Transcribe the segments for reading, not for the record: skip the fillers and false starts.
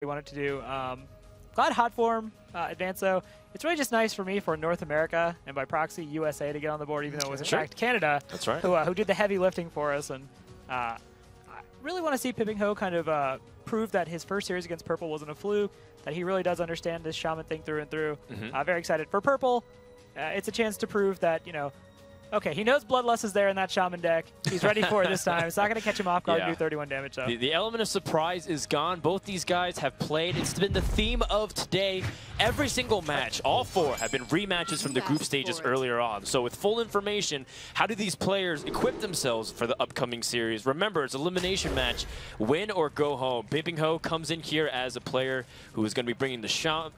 we wanted to do. Glad hot form advanced though. It's really just nice for me for North America and by proxy USA to get on the board, even though it was in fact Canada who did the heavy lifting for us. And I really want to see Pingpingho kind of prove that his first series against Purple wasn't a fluke, that he really does understand this Shaman thing through and through. Very excited for Purple. It's a chance to prove that, you know, okay, he knows Bloodlust is there in that Shaman deck. He's ready for it this time. It's not going to catch him off guard and do 31 damage, though. The element of surprise is gone. Both these guys have played. It's been the theme of today. Every single match, all four, have been rematches from the group stages earlier on. So with full information, how do these players equip themselves for the upcoming series? Remember, it's an elimination match. Win or go home. Pingpingho comes in here as a player who is going to be bringing the Shaman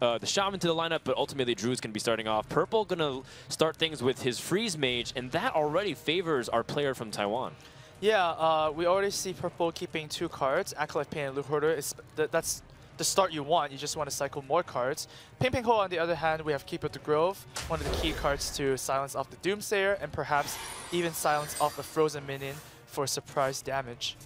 to the lineup, but ultimately Drew is going to be starting off. Purple going to start things with his Freeze Mage, and that already favors our player from Taiwan. Yeah, we already see Purple keeping 2 cards. Acolyte Pain and Loot Hoarder, that's the start you want. You just want to cycle more cards. Pingpingho, on the other hand, we have Keep of the Grove, one of the key cards to silence off the Doomsayer, and perhaps even silence off a Frozen Minion for surprise damage.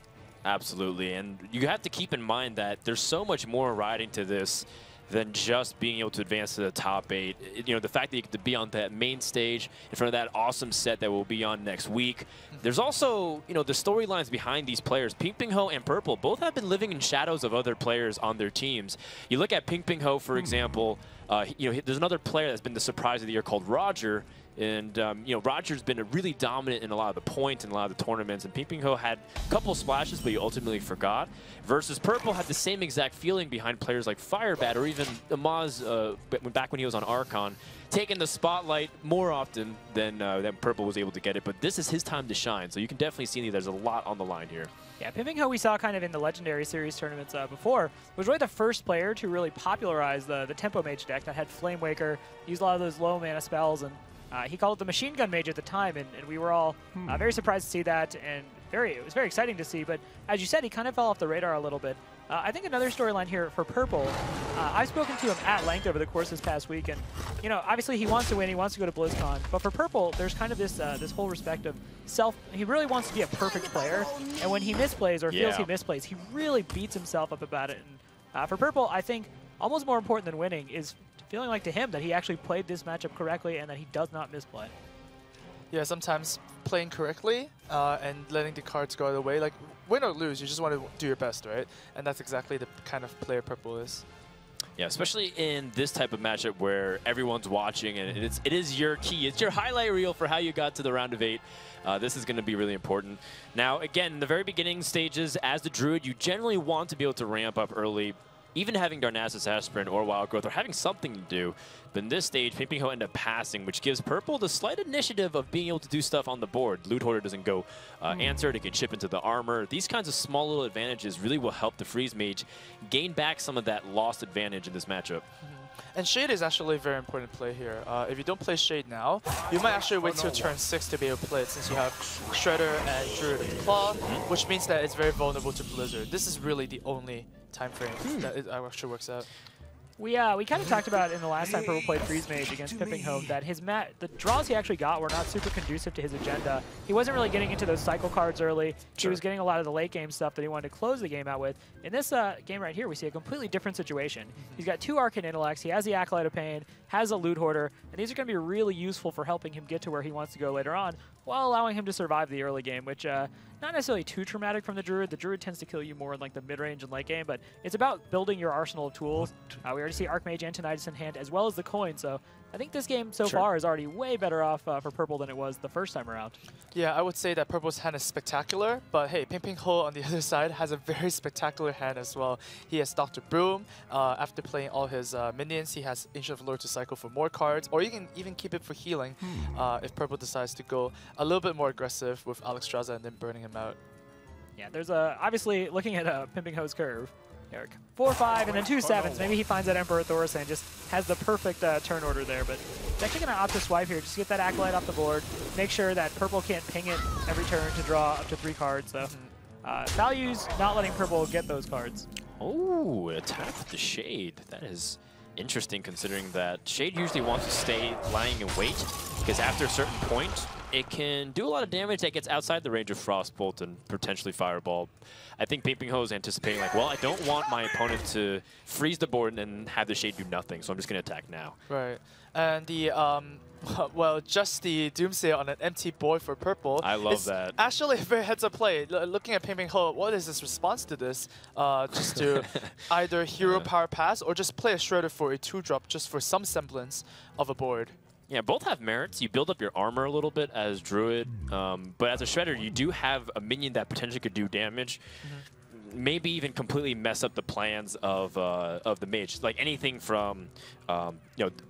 Absolutely, and you have to keep in mind that there's so much more riding to this than just being able to advance to the top 8. You know, the fact that you get to be on that main stage in front of that awesome set that we'll be on next week. There's also, you know, the storylines behind these players. Pingpingho and Purple both have been living in shadows of other players on their teams. You look at Pingpingho, for example, you know, there's another player that's been the surprise of the year called Roger. And, you know, Roger's been really dominant in a lot of the points and a lot of the tournaments. And Pingpingho had a couple splashes, but he ultimately forgot. Versus Purple had the same exact feeling behind players like Firebat or even Amaz back when he was on Archon, taking the spotlight more often than Purple was able to get it. But this is his time to shine. So you can definitely see there's a lot on the line here. Yeah, Pingpingho we saw kind of in the Legendary Series tournaments before was really the first player to really popularize the Tempo Mage deck that had Flame Waker, used a lot of those low mana spells, and he called it the Machine Gun Mage at the time, and we were all very surprised to see that, and it was very exciting to see. But as you said, he kind of fell off the radar a little bit. I think another storyline here for Purple, I've spoken to him at length over the course this past week, and you know, obviously he wants to win, he wants to go to BlizzCon, but for Purple, there's kind of this this whole respect of self. He really wants to be a perfect player, and when he misplays or feels he misplays, he really beats himself up about it. And for Purple, I think almost more important than winning is feeling like to him that he actually played this matchup correctly and that he does not misplay. Yeah, sometimes playing correctly and letting the cards go the way, like win or lose, you just want to do your best, right? And that's exactly the kind of player Purple is. Yeah, especially in this type of matchup where everyone's watching and it is your key. It's your highlight reel for how you got to the round of 8. This is going to be really important. Now, again, in the very beginning stages, as the Druid, you generally want to be able to ramp up early. Even having Darnassus Aspirin or Wild Growth or having something to do. But in this stage, Pingpingho ended up passing, which gives Purple the slight initiative of being able to do stuff on the board. Loot Hoarder doesn't go answered, it can chip into the armor. These kinds of small little advantages really will help the Freeze Mage gain back some of that lost advantage in this matchup. And Shade is actually a very important play here. If you don't play Shade now, you might actually wait till turn 6 to be able to play it, since you have Shredder and Druid of the Claw, which means that it's very vulnerable to Blizzard. This is really the only time frame that it actually works out. We kind of talked about in the last time Purple played Freeze Mage against Pingpingho that the draws he actually got were not super conducive to his agenda. He wasn't really getting into those cycle cards early. He was getting a lot of the late game stuff that he wanted to close the game out with. In this game right here, we see a completely different situation. He's got 2 Arcane Intellects, he has the Acolyte of Pain, has a Loot Hoarder, and these are going to be really useful for helping him get to where he wants to go later on, while allowing him to survive the early game, which not necessarily too traumatic from the Druid. The Druid tends to kill you more in like the mid-range and late game, but it's about building your arsenal of tools. We already see Archmage and Tinnitus in hand, as well as the coin, so I think this game so far is already way better off for Purple than it was the first time around. Yeah, I would say that Purple's hand is spectacular, but hey, Pingpingho on the other side has a very spectacular hand as well. He has Dr. Broom. After playing all his minions, he has Ancient of Lore to cycle for more cards, or you can even keep it for healing if Purple decides to go a little bit more aggressive with Alexstrasza and then burning him out. Yeah, there's obviously looking at Pingpingho's curve. 4-5 and then 2 7s. Maybe he finds that Emperor Thorus and just has the perfect turn order there. But he's actually going to opt to swipe here, just to get that Acolyte off the board. Make sure that Purple can't ping it every turn to draw up to 3 cards. So values not letting Purple get those cards. Oh, attack with the Shade. That is interesting, considering that Shade usually wants to stay lying in wait. because after a certain point, it can do a lot of damage that gets outside the range of Frostbolt and potentially Fireball. I think Pingpingho is anticipating like, well, I don't want my opponent to freeze the board and then have the Shade do nothing, so I'm just going to attack now. Right. And the, well, just the Doomsayer on an empty board for purple. I love that. Actually a very heads-up play. Looking at Pingpingho, what is his response to this? Just to either hero power pass or just play a Shredder for a 2-drop just for some semblance of a board. Yeah, both have merits. You build up your armor a little bit as Druid, but as a Shredder, you do have a minion that potentially could do damage. Maybe even completely mess up the plans of the mage. Like anything from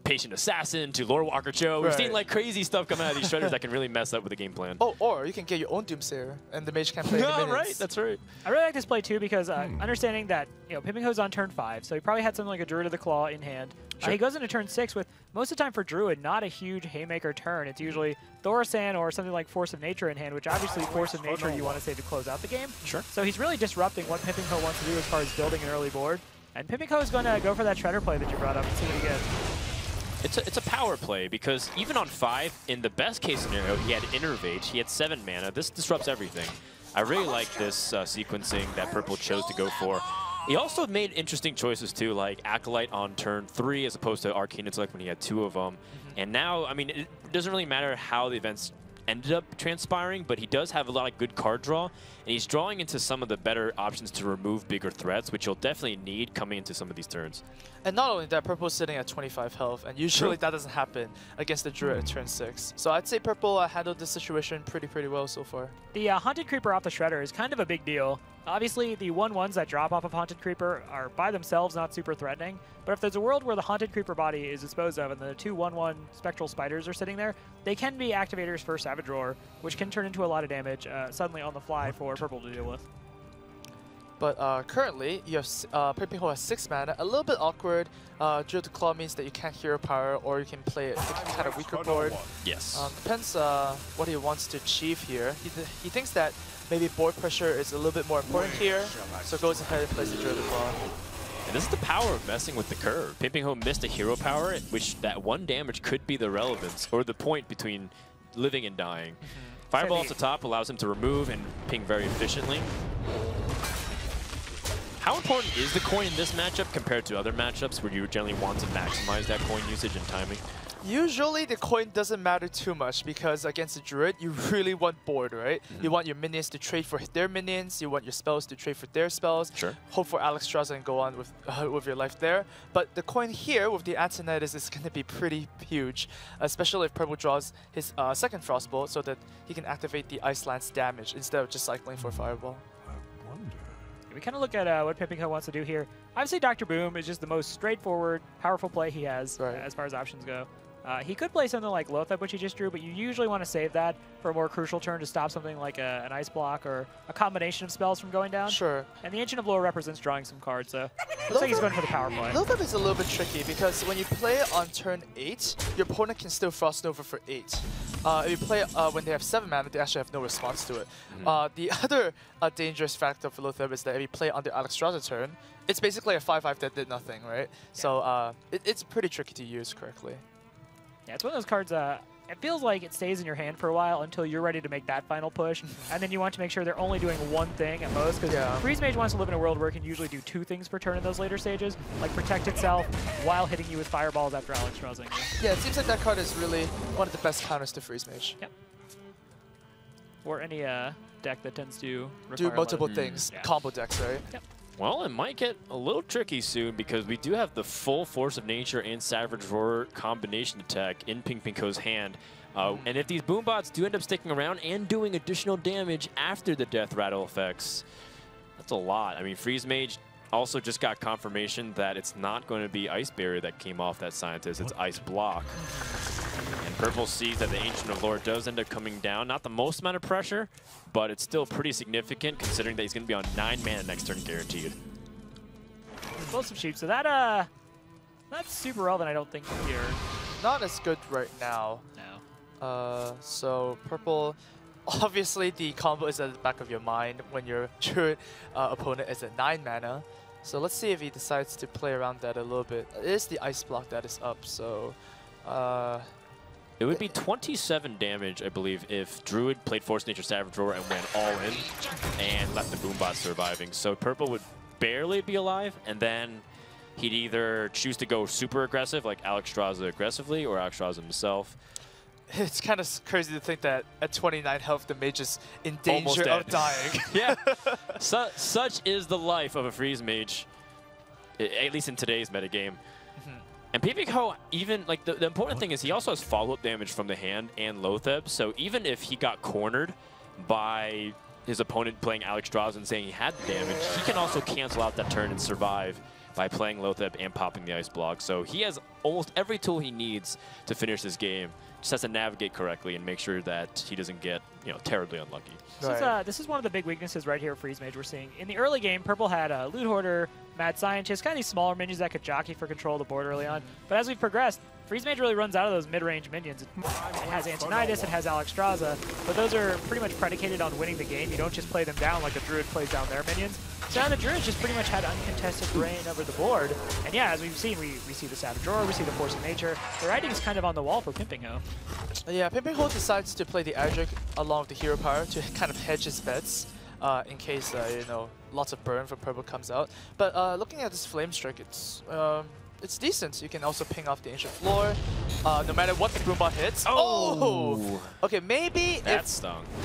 Patient Assassin to Lore Walker Cho. We've seen like crazy stuff coming out of these Shredders that can really mess up with the game plan. Oh, or you can get your own Doomsayer and the mage can play the minions. Right, that's right. I really like this play too because understanding that Pingpingho's on turn 5, so he probably had something like a Druid of the Claw in hand. Sure. He goes into turn 6 with, most of the time for Druid, not a huge Haymaker turn. It's usually Thaurissan or something like Force of Nature in hand, which obviously Force of Nature you want to save to close out the game. Sure. So he's really disrupting what Pingpingho wants to do as far as building an early board. And Pingpingho is going to go for that Shredder play that you brought up and see what he gets. It's a power play because even on 5, in the best case scenario, he had Innervate, he had 7 mana. This disrupts everything. I really like this sequencing that Purple chose to go for. He also made interesting choices too, like Acolyte on turn 3 as opposed to Arcane Intellect when he had 2 of them. And now, I mean, it doesn't really matter how the events ended up transpiring, but he does have a lot of good card draw, and he's drawing into some of the better options to remove bigger threats, which you'll definitely need coming into some of these turns. And not only that, Purple's sitting at 25 health, and usually that doesn't happen against the Druid at turn 6. So I'd say Purple handled this situation pretty well so far. The Haunted Creeper off the Shredder is kind of a big deal. Obviously, the 1/1s that drop off of Haunted Creeper are by themselves not super threatening, but if there's a world where the Haunted Creeper body is disposed of and the 2 1/1 Spectral Spiders are sitting there, they can be activators for Savage Roar, which can turn into a lot of damage suddenly on the fly for Purple to deal with. But currently, you have Pingpingho has 6 mana, a little bit awkward. Druid to Claw means that you can't hero power, or you can play a kind of weaker board. Yes. Depends what he wants to achieve here. He thinks that maybe board pressure is a little bit more important here, so goes ahead and plays the Druid to Claw. And this is the power of messing with the curve. Pingpingho missed a hero power, which that 1 damage could be the relevance, or the point between living and dying. Fireball off the top allows him to remove and ping very efficiently. How important is the coin in this matchup compared to other matchups where you generally want to maximize that coin usage and timing? Usually the coin doesn't matter too much because against the Druid, you really want board, right? You want your minions to trade for their minions, you want your spells to trade for their spells. Sure. Hope for Alexstrasza and go on with your life there. But the coin here with the Antonitis is going to be pretty huge, especially if Purple draws his second Frostbolt so that he can activate the Ice Lance damage instead of just cycling for Fireball. We kind of look at what Pingpingho wants to do here. Obviously, Dr. Boom is just the most straightforward, powerful play he has as far as options go. He could play something like Loatheb, which he just drew, but you usually want to save that for a more crucial turn to stop something like an Ice Block or a combination of spells from going down. Sure. And the Ancient of Lore represents drawing some cards, so looks like he's going for the power play. Loatheb is a little bit tricky because when you play on turn 8, your opponent can still Frost Nova for 8. If you play when they have 7 mana, they actually have no response to it. The other dangerous factor for Loatheb is that if you play on the Alexstrasza turn, it's basically a 5/5 that did nothing, right? Yeah. So it's pretty tricky to use correctly. Yeah, it's one of those cards, it feels like it stays in your hand for a while until you're ready to make that final push, and then you want to make sure they're only doing one thing at most, because Freeze Mage wants to live in a world where it can usually do 2 things per turn in those later stages, like protect itself while hitting you with fireballs after Alexstrasza you. Yeah, it seems like that card is really one of the best counters to Freeze Mage. Yep. Or any deck that tends to do multiple things, combo decks, right? Yep. Well, it might get a little tricky soon because we do have the full Force of Nature and Savage Roar combination attack in Pingpingho's hand. And if these Boombots do end up sticking around and doing additional damage after the Death Rattle effects, that's a lot. I mean, Freeze Mage also just got confirmation that it's not going to be Ice Barrier that came off that Scientist, it's Ice Block. And Purple sees that the Ancient of Lore does end up coming down. Not the most amount of pressure, but it's still pretty significant considering that he's going to be on 9 mana next turn guaranteed. Both some sheep, so that's super relevant, I don't think, here. Not as good right now. No. So Purple, obviously the combo is at the back of your mind when your Druid opponent is at 9 mana. So let's see if he decides to play around that a little bit. It is the Ice Block that is up, so It would be 27 damage, I believe, if Druid played Force Nature Savage Roar and went all in and left the Boombot surviving. So Purple would barely be alive, and then he'd either choose to go super aggressive, like Alexstrasza aggressively, or Alexstrasza himself. It's kind of crazy to think that at 29 health, the mage is in danger of dying. Yeah, such is the life of a freeze mage, at least in today's metagame. And Pingpingho, even, like, the important thing is he also has follow-up damage from the hand and Lotheb, so even if he got cornered by his opponent playing Alexstrasza and saying he had the damage, he can also cancel out that turn and survive by playing Lotheb and popping the Ice Block. So he has almost every tool he needs to finish this game. Just has to navigate correctly and make sure that he doesn't get, you know, terribly unlucky. This is one of the big weaknesses right here of Freeze Mage we're seeing. In the early game, Purple had Loot Hoarder, Mad Scientist, kind of these smaller minions that could jockey for control of the board early on. But as we've progressed, Freeze Mage really runs out of those mid-range minions. It has Antonidas, it has Alexstrasza, but those are pretty much predicated on winning the game. You don't just play them down like the Druid plays down their minions. So now the Druids just pretty much had uncontested reign over the board. And yeah, as we've seen, we see the Savage Roar, we see the Force of Nature. The writing is kind of on the wall for Pingpingho. Yeah, Pingpingho decides to play the Adric along with the hero power to kind of hedge his bets in case, you know, lots of burn from Purple comes out. But looking at this Flame Strike, it's decent. You can also ping off the Ancient Floor, no matter what the Boombot hits. Oh! Okay, maybe if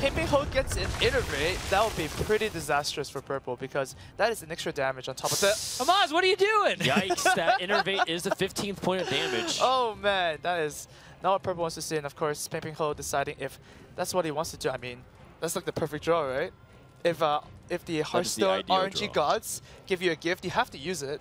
Pingpingho gets an Innervate, that would be pretty disastrous for Purple because that is an extra damage on top of that. Amaz, what are you doing? Yikes, that Innervate is the 15th point of damage. Oh man, that is not what Purple wants to see. And of course, Pingpingho deciding if that's what he wants to do. I mean, that's like the perfect draw, right? If the Hearthstone RNG gods give you a gift, you have to use it.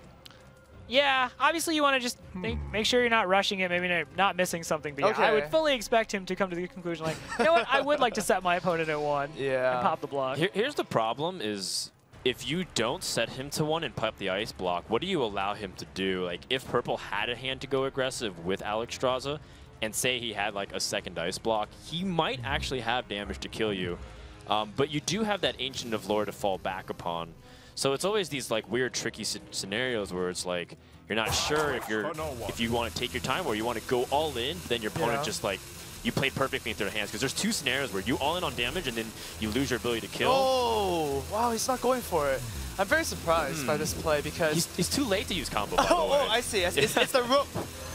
Yeah, obviously you want to just make sure you're not rushing it, maybe not missing something. But yeah, I would fully expect him to come to the conclusion like, you know what, I would like to set my opponent at 1 and pop the block. Here's the problem is if you don't set him to 1 and pop the Ice Block, what do you allow him to do? Like if Purple had a hand to go aggressive with Alexstrasza and say he had like a second Ice Block, he might actually have damage to kill you. But you do have that Ancient of Lore to fall back upon. So it's always these like weird, tricky scenarios where it's like you're not sure if you want to take your time or you want to go all in. Then your opponent just like you played perfectly into their hands because there's 2 scenarios where you all in on damage and then you lose your ability to kill. Oh wow, he's not going for it. I'm very surprised by this play because he's too late to use combo. By the way. Oh, I see. It's the rope.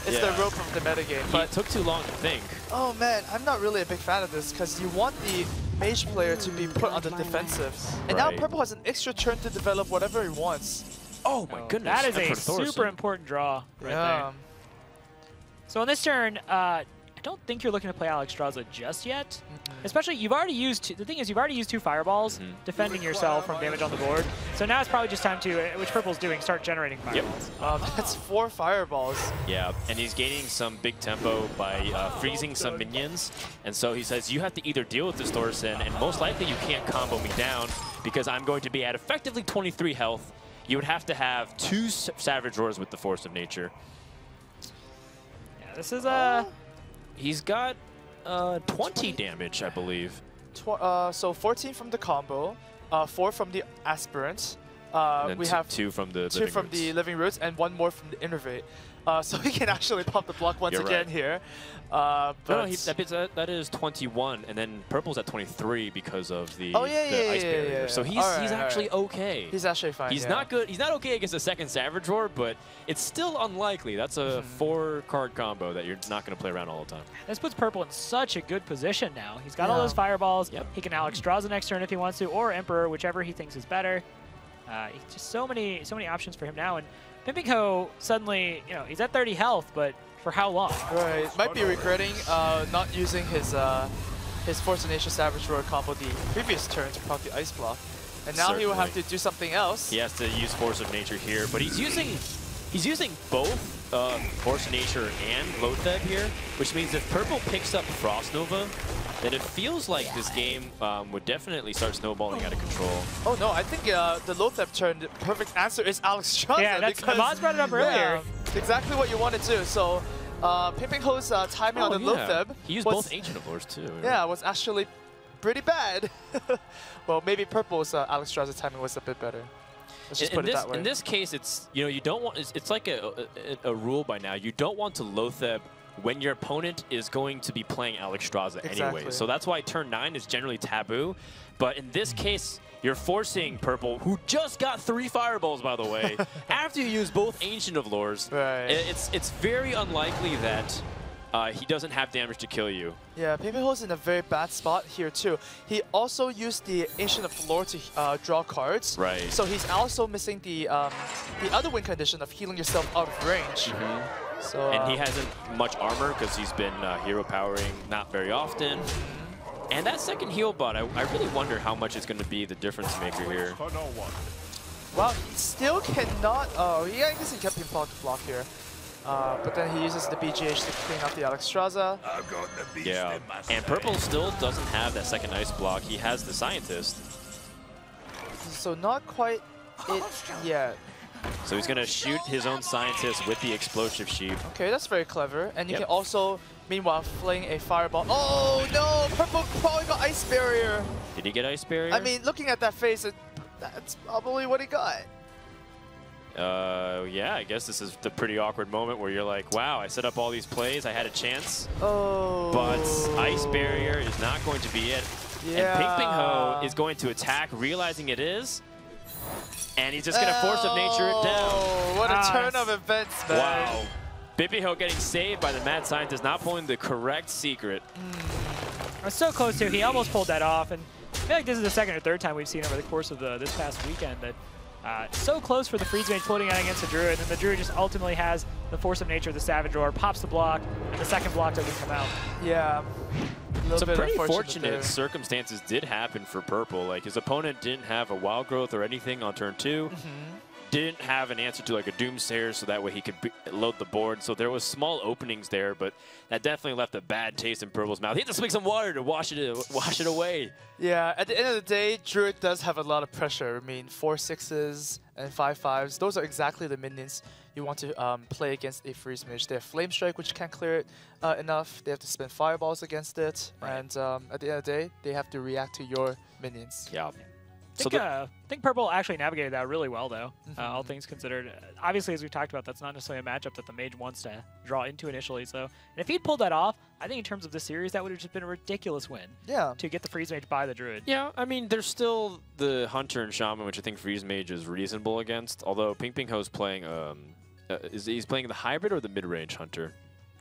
It's the rope of the metagame. But it took too long to think. Oh man, I'm not really a big fan of this because you want the mage player to be put on the defensive. And now Purple has an extra turn to develop whatever he wants. Oh my goodness. That is a super important draw right there. So on this turn, I don't think you're looking to play Alexstrasza just yet. Especially, you've already used, the thing is, you've already used 2 fireballs defending yourself from damage on the board. So now it's probably just time to, which Purple's doing, start generating fireballs. That's 4 fireballs. Yeah, and he's gaining some big tempo by freezing some minions. And so he says, you have to either deal with this Thorson, and most likely you can't combo me down because I'm going to be at effectively 23 health. You would have to have 2 Savage Roars with the Force of Nature. Yeah, this is He's got 20 damage, I believe. So 14 from the combo, 4 from the Aspirant. We have 2 from the Living Roots and 1 more from the Innervate. So he can actually pop the block once again here. But that is 21, and then Purple's at 23 because of the, Ice barrier. So he's actually okay. He's actually fine. He's not good. He's not okay against a second Savage Roar, but it's still unlikely. That's a 4-card combo that you're not going to play around all the time. This puts Purple in such a good position now. He's got all those fireballs. He can Alexstrasza next turn if he wants to, or Emperor, whichever he thinks is better. Just so many options for him now. And Pingpingho suddenly, you know, he's at 30 health, but for how long? Right, might be regretting not using his Force of Nature Savage Roar combo the previous turn to proc the Ice Block, and now he will have to do something else. He has to use Force of Nature here, but he's using both Force of Nature and Lotheb here, which means if Purple picks up Frost Nova, then it feels like this game would definitely start snowballing out of control. Oh no, I think the Lotheb turn, the perfect answer is Alexstrasza. Yeah, that's Amaz brought it up earlier. Exactly what you wanted to. So Pingpingho's timing on the Lotheb. He used both Ancient of Lores too. Yeah, was actually pretty bad. Well, maybe Purple's Alexstrasza timing was a bit better. Let's just put it that way. In this case, it's you don't want. It's like a rule by now. You don't want to Lotheb when your opponent is going to be playing Alexstrasza anyway. So that's why turn 9 is generally taboo. But in this case, you're forcing Purple, who just got 3 fireballs, by the way, after you use both Ancient of Lores. Right. It's very unlikely that he doesn't have damage to kill you. Yeah, Pingpingho's in a very bad spot here too. He also used the Ancient of Lore to draw cards. Right. So he's also missing the other win condition of healing yourself out of range. So, and he hasn't much armor because he's been hero powering not very often. And that second heal bot, I really wonder how much is going to be the difference maker here. Well, he still cannot. Oh, yeah, I guess he kept him block here. But then he uses the BGH to clean up the Alexstrasza. Yeah, and Purple still doesn't have that second ice block. He has the Scientist. So not quite it yet. So he's going to shoot his own Scientist with the Explosive Sheep. Okay, that's very clever. And you can also, meanwhile, fling a Fireball. Oh no! Purple probably got Ice Barrier! Did he get Ice Barrier? I mean, looking at that face, that's probably what he got. Yeah, I guess this is the pretty awkward moment where you're like, wow, I set up all these plays, I had a chance. Oh. But Ice Barrier is not going to be it. Yeah. And Pingpingho is going to attack, realizing it is. And he's just going to Force of Nature it down. Oh, what a turn of events, man. Wow. Pingpingho getting saved by the Mad Scientist, not pulling the correct secret. I was so close to. He almost pulled that off. And I feel like this is the second or third time we've seen over the course of this past weekend that so close for the Freeze Mage floating out against the Druid, and the Druid just ultimately has the Force of Nature, the Savage Roar, pops the block, and the second block doesn't come out. Yeah. Some pretty fortunate circumstances did happen for Purple. Like, his opponent didn't have a Wild Growth or anything on turn 2. Didn't have an answer to like a Doomsayer, so that way he could load the board. So there was small openings there, but that definitely left a bad taste in Purple's mouth. He had to swing some water to wash it away. Yeah, at the end of the day, Druid does have a lot of pressure. I mean, 4/6s and 5/5s. Those are exactly the minions you want to play against a Freeze Mage. They have Flame Strike, which can't clear it enough. They have to spend Fireballs against it. Right. And at the end of the day, they have to react to your minions. Yeah. I think Purple actually navigated that really well, though, all things considered. Obviously, as we talked about, that's not necessarily a matchup that the Mage wants to draw into initially. So, and if he'd pulled that off, I think in terms of this series, that would have just been a ridiculous win. Yeah. To get the Freeze Mage by the Druid. Yeah, I mean, there's still the Hunter and Shaman, which I think Freeze Mage is reasonable against. Although Pingpingho's playing, he's playing the hybrid or the mid-range Hunter?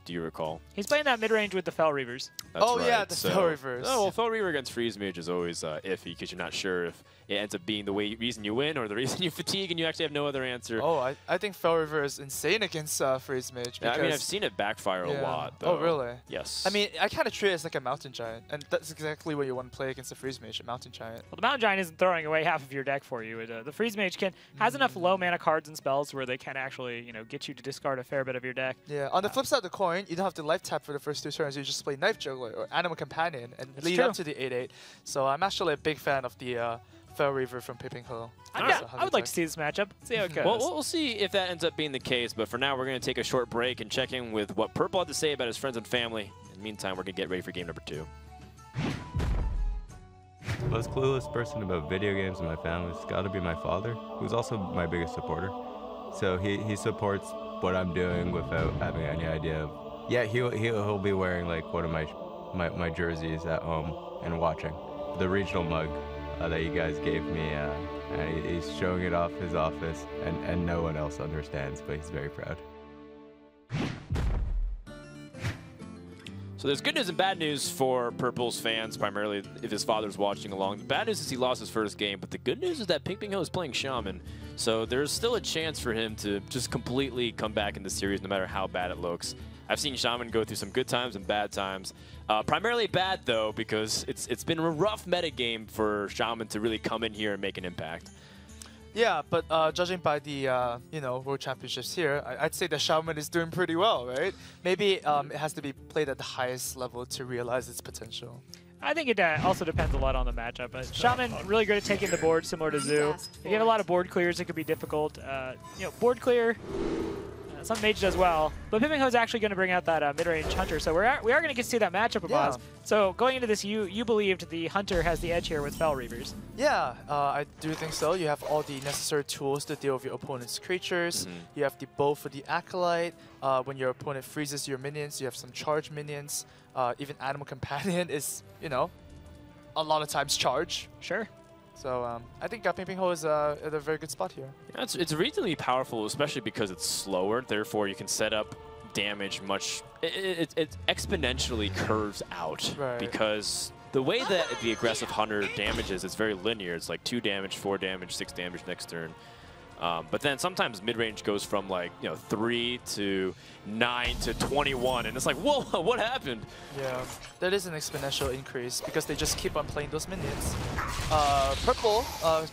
Do you recall? He's playing that mid-range with the Fel Reavers. That's oh, right. yeah, the Fel Reavers. Oh, well, Fel Reaver against Freeze Mage is always iffy because you're not sure if it ends up being the reason you win or the reason you fatigue and you actually have no other answer. Oh, I think Fel Reaver is insane against Freeze Mage. I mean, I've seen it backfire a lot, though. Oh, really? Yes. I mean, I kind of treat it as like a Mountain Giant, and that's exactly what you want to play against a Freeze Mage, a Mountain Giant. Well, the Mountain Giant isn't throwing away half of your deck for you. The Freeze Mage has enough low mana cards and spells where they can actually, get you to discard a fair bit of your deck. Yeah. On the flip side of the coin, you don't have to life tap for the first 2 turns. You just play Knife Juggler or Animal Companion and lead up to the 8/8. So I'm actually a big fan of the Fel Reaver from Pingpingho. I would like to see this matchup. See how it goes. Well, we'll see if that ends up being the case. But for now, we're going to take a short break and check in with what Purple had to say about his friends and family. In the meantime, we're going to get ready for game number 2. The most clueless person about video games in my family has got to be my father, who's also my biggest supporter. So he supports what I'm doing without having any idea of. Yeah, he'll be wearing like one of my jerseys at home and watching the regional mug that you guys gave me, and he's showing it off his office, and no one else understands, but he's very proud. So there's good news and bad news for Purple's fans, primarily if his father's watching along. The bad news is he lost his first game, but the good news is that Pingpingho is playing Shaman. So there's still a chance for him to just completely come back in the series no matter how bad it looks. I've seen Shaman go through some good times and bad times. Primarily bad, though, because it's been a rough metagame for Shaman to really come in here and make an impact. Yeah, but judging by the World Championships here, I'd say the Shaman is doing pretty well, right? Maybe it has to be played at the highest level to realize its potential. I think it also depends a lot on the matchup. But Shaman really good at taking the board, similar to Zoo. If you get a lot of board clears, it could be difficult. Board clear. some mage does well. But Pingpingho is actually going to bring out that mid-range hunter, so we are going to get to see that matchup of Oz. So going into this, you believed the hunter has the edge here with Fel Reavers. Yeah, I do think so. You have all the necessary tools to deal with your opponent's creatures. You have the bow for the Acolyte. When your opponent freezes your minions, you have some charge minions. Even Animal Companion is, you know, a lot of times charge. Sure. So I think Pingpingho is at a very good spot here. Yeah, it's reasonably powerful, especially because it's slower. Therefore, you can set up damage much. It exponentially curves out because the way that the aggressive hunter damages, it's very linear. It's like 2 damage, 4 damage, 6 damage next turn. But then sometimes mid-range goes from like 3 to 9 to 21, and it's like, whoa, what happened? Yeah, that is an exponential increase because they just keep on playing those minions. Purple,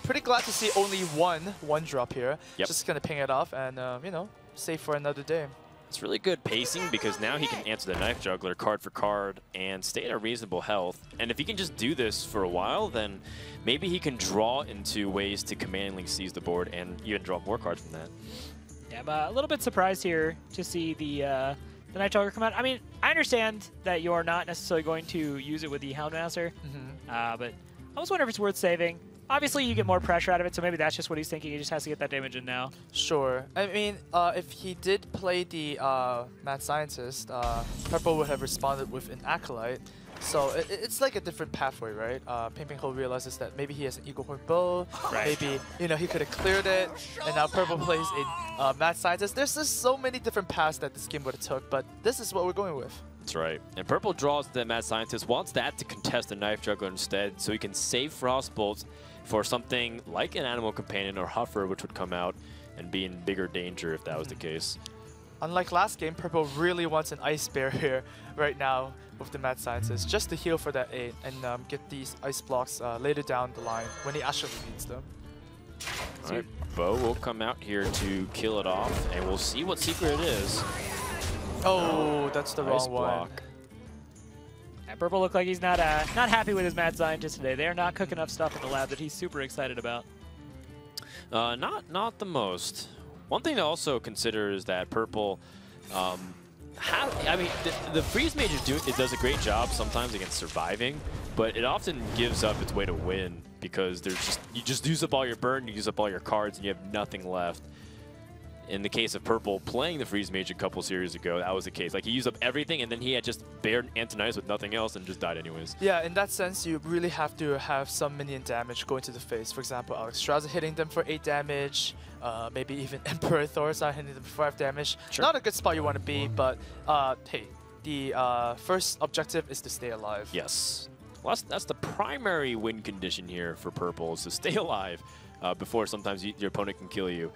pretty glad to see only one drop here. Just gonna ping it off and you know, save for another day. It's really good pacing because now he can answer the Knife Juggler card for card and stay at a reasonable health. And if he can just do this for a while, then maybe he can draw into ways to commandingly seize the board and even draw more cards from that. Yeah, I'm a little bit surprised here to see the Knife Juggler come out. I mean, I understand that you're not necessarily going to use it with the Houndmaster, but I was wondering if it's worth saving. Obviously, you get more pressure out of it, so maybe that's just what he's thinking. He just has to get that damage in now. Sure. I mean, if he did play the Mad Scientist, Purple would have responded with an Acolyte. So it's like a different pathway, right? Pingpingho realizes that maybe he has an Eagle Horn Bow. Maybe, you know, he could have cleared it, and now Purple plays a Mad Scientist. There's just so many different paths that this game would have took, but this is what we're going with. That's right. And Purple draws the Mad Scientist, wants that to contest the Knife Juggler instead, so he can save Frostbolts for something like an Animal Companion or Huffer, which would come out and be in bigger danger if that was the case. Unlike last game, Purple really wants an Ice Bear here right now with the Mad Scientist, just to heal for that 8 and get these ice blocks later down the line when he actually needs them. All right, Bo will come out here to kill it off, and we'll see what secret it is. Oh, that's the wrong one. Yeah, Purple looked like he's not happy with his Mad Scientist today. They are not cooking up stuff in the lab that he's super excited about. Not the most. One thing to also consider is that Purple, I mean, the Freeze Mage does a great job sometimes against surviving, but it often gives up its way to win because you just use up all your burn, you use up all your cards, and you have nothing left. In the case of Purple playing the Freeze Mage a couple series ago, that was the case. Like, he used up everything, and then he had just bare Antonius with nothing else and just died anyways. Yeah, in that sense, you really have to have some minion damage going to the face. For example, Alex Strauss hitting them for 8 damage, maybe even Emperor Thorazar hitting them for 5 damage. Sure. Not a good spot you want to be, but hey, the first objective is to stay alive. Yes. Well, that's the primary win condition here for Purple, is to stay alive before sometimes your opponent can kill you.